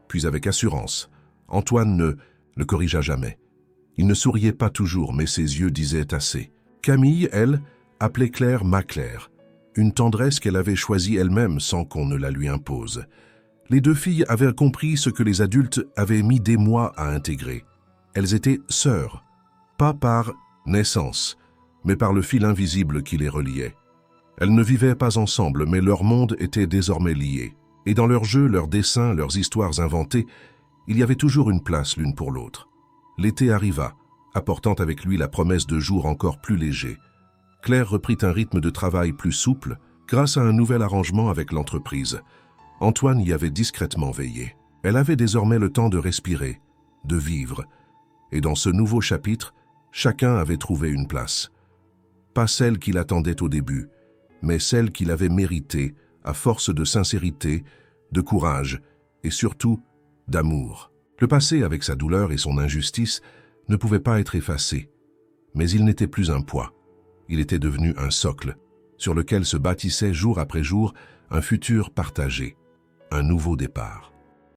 puis avec assurance. Antoine ne le corrigea jamais. Il ne souriait pas toujours, mais ses yeux disaient assez. Camille, elle, appelait Claire « ma Claire », une tendresse qu'elle avait choisie elle-même sans qu'on ne la lui impose. Les deux filles avaient compris ce que les adultes avaient mis des mois à intégrer. Elles étaient sœurs, pas par naissance, mais par le fil invisible qui les reliait. Elles ne vivaient pas ensemble, mais leur monde était désormais lié. Et dans leurs jeux, leurs dessins, leurs histoires inventées, il y avait toujours une place l'une pour l'autre. L'été arriva, apportant avec lui la promesse de jours encore plus légers. Claire reprit un rythme de travail plus souple grâce à un nouvel arrangement avec l'entreprise. Antoine y avait discrètement veillé. Elle avait désormais le temps de respirer, de vivre. Et dans ce nouveau chapitre, chacun avait trouvé une place. Pas celle qu'il attendait au début, mais celle qu'il avait méritée à force de sincérité, de courage et surtout d'amour. Le passé, avec sa douleur et son injustice, ne pouvait pas être effacé. Mais il n'était plus un poids. Il était devenu un socle, sur lequel se bâtissait jour après jour un futur partagé, un nouveau départ.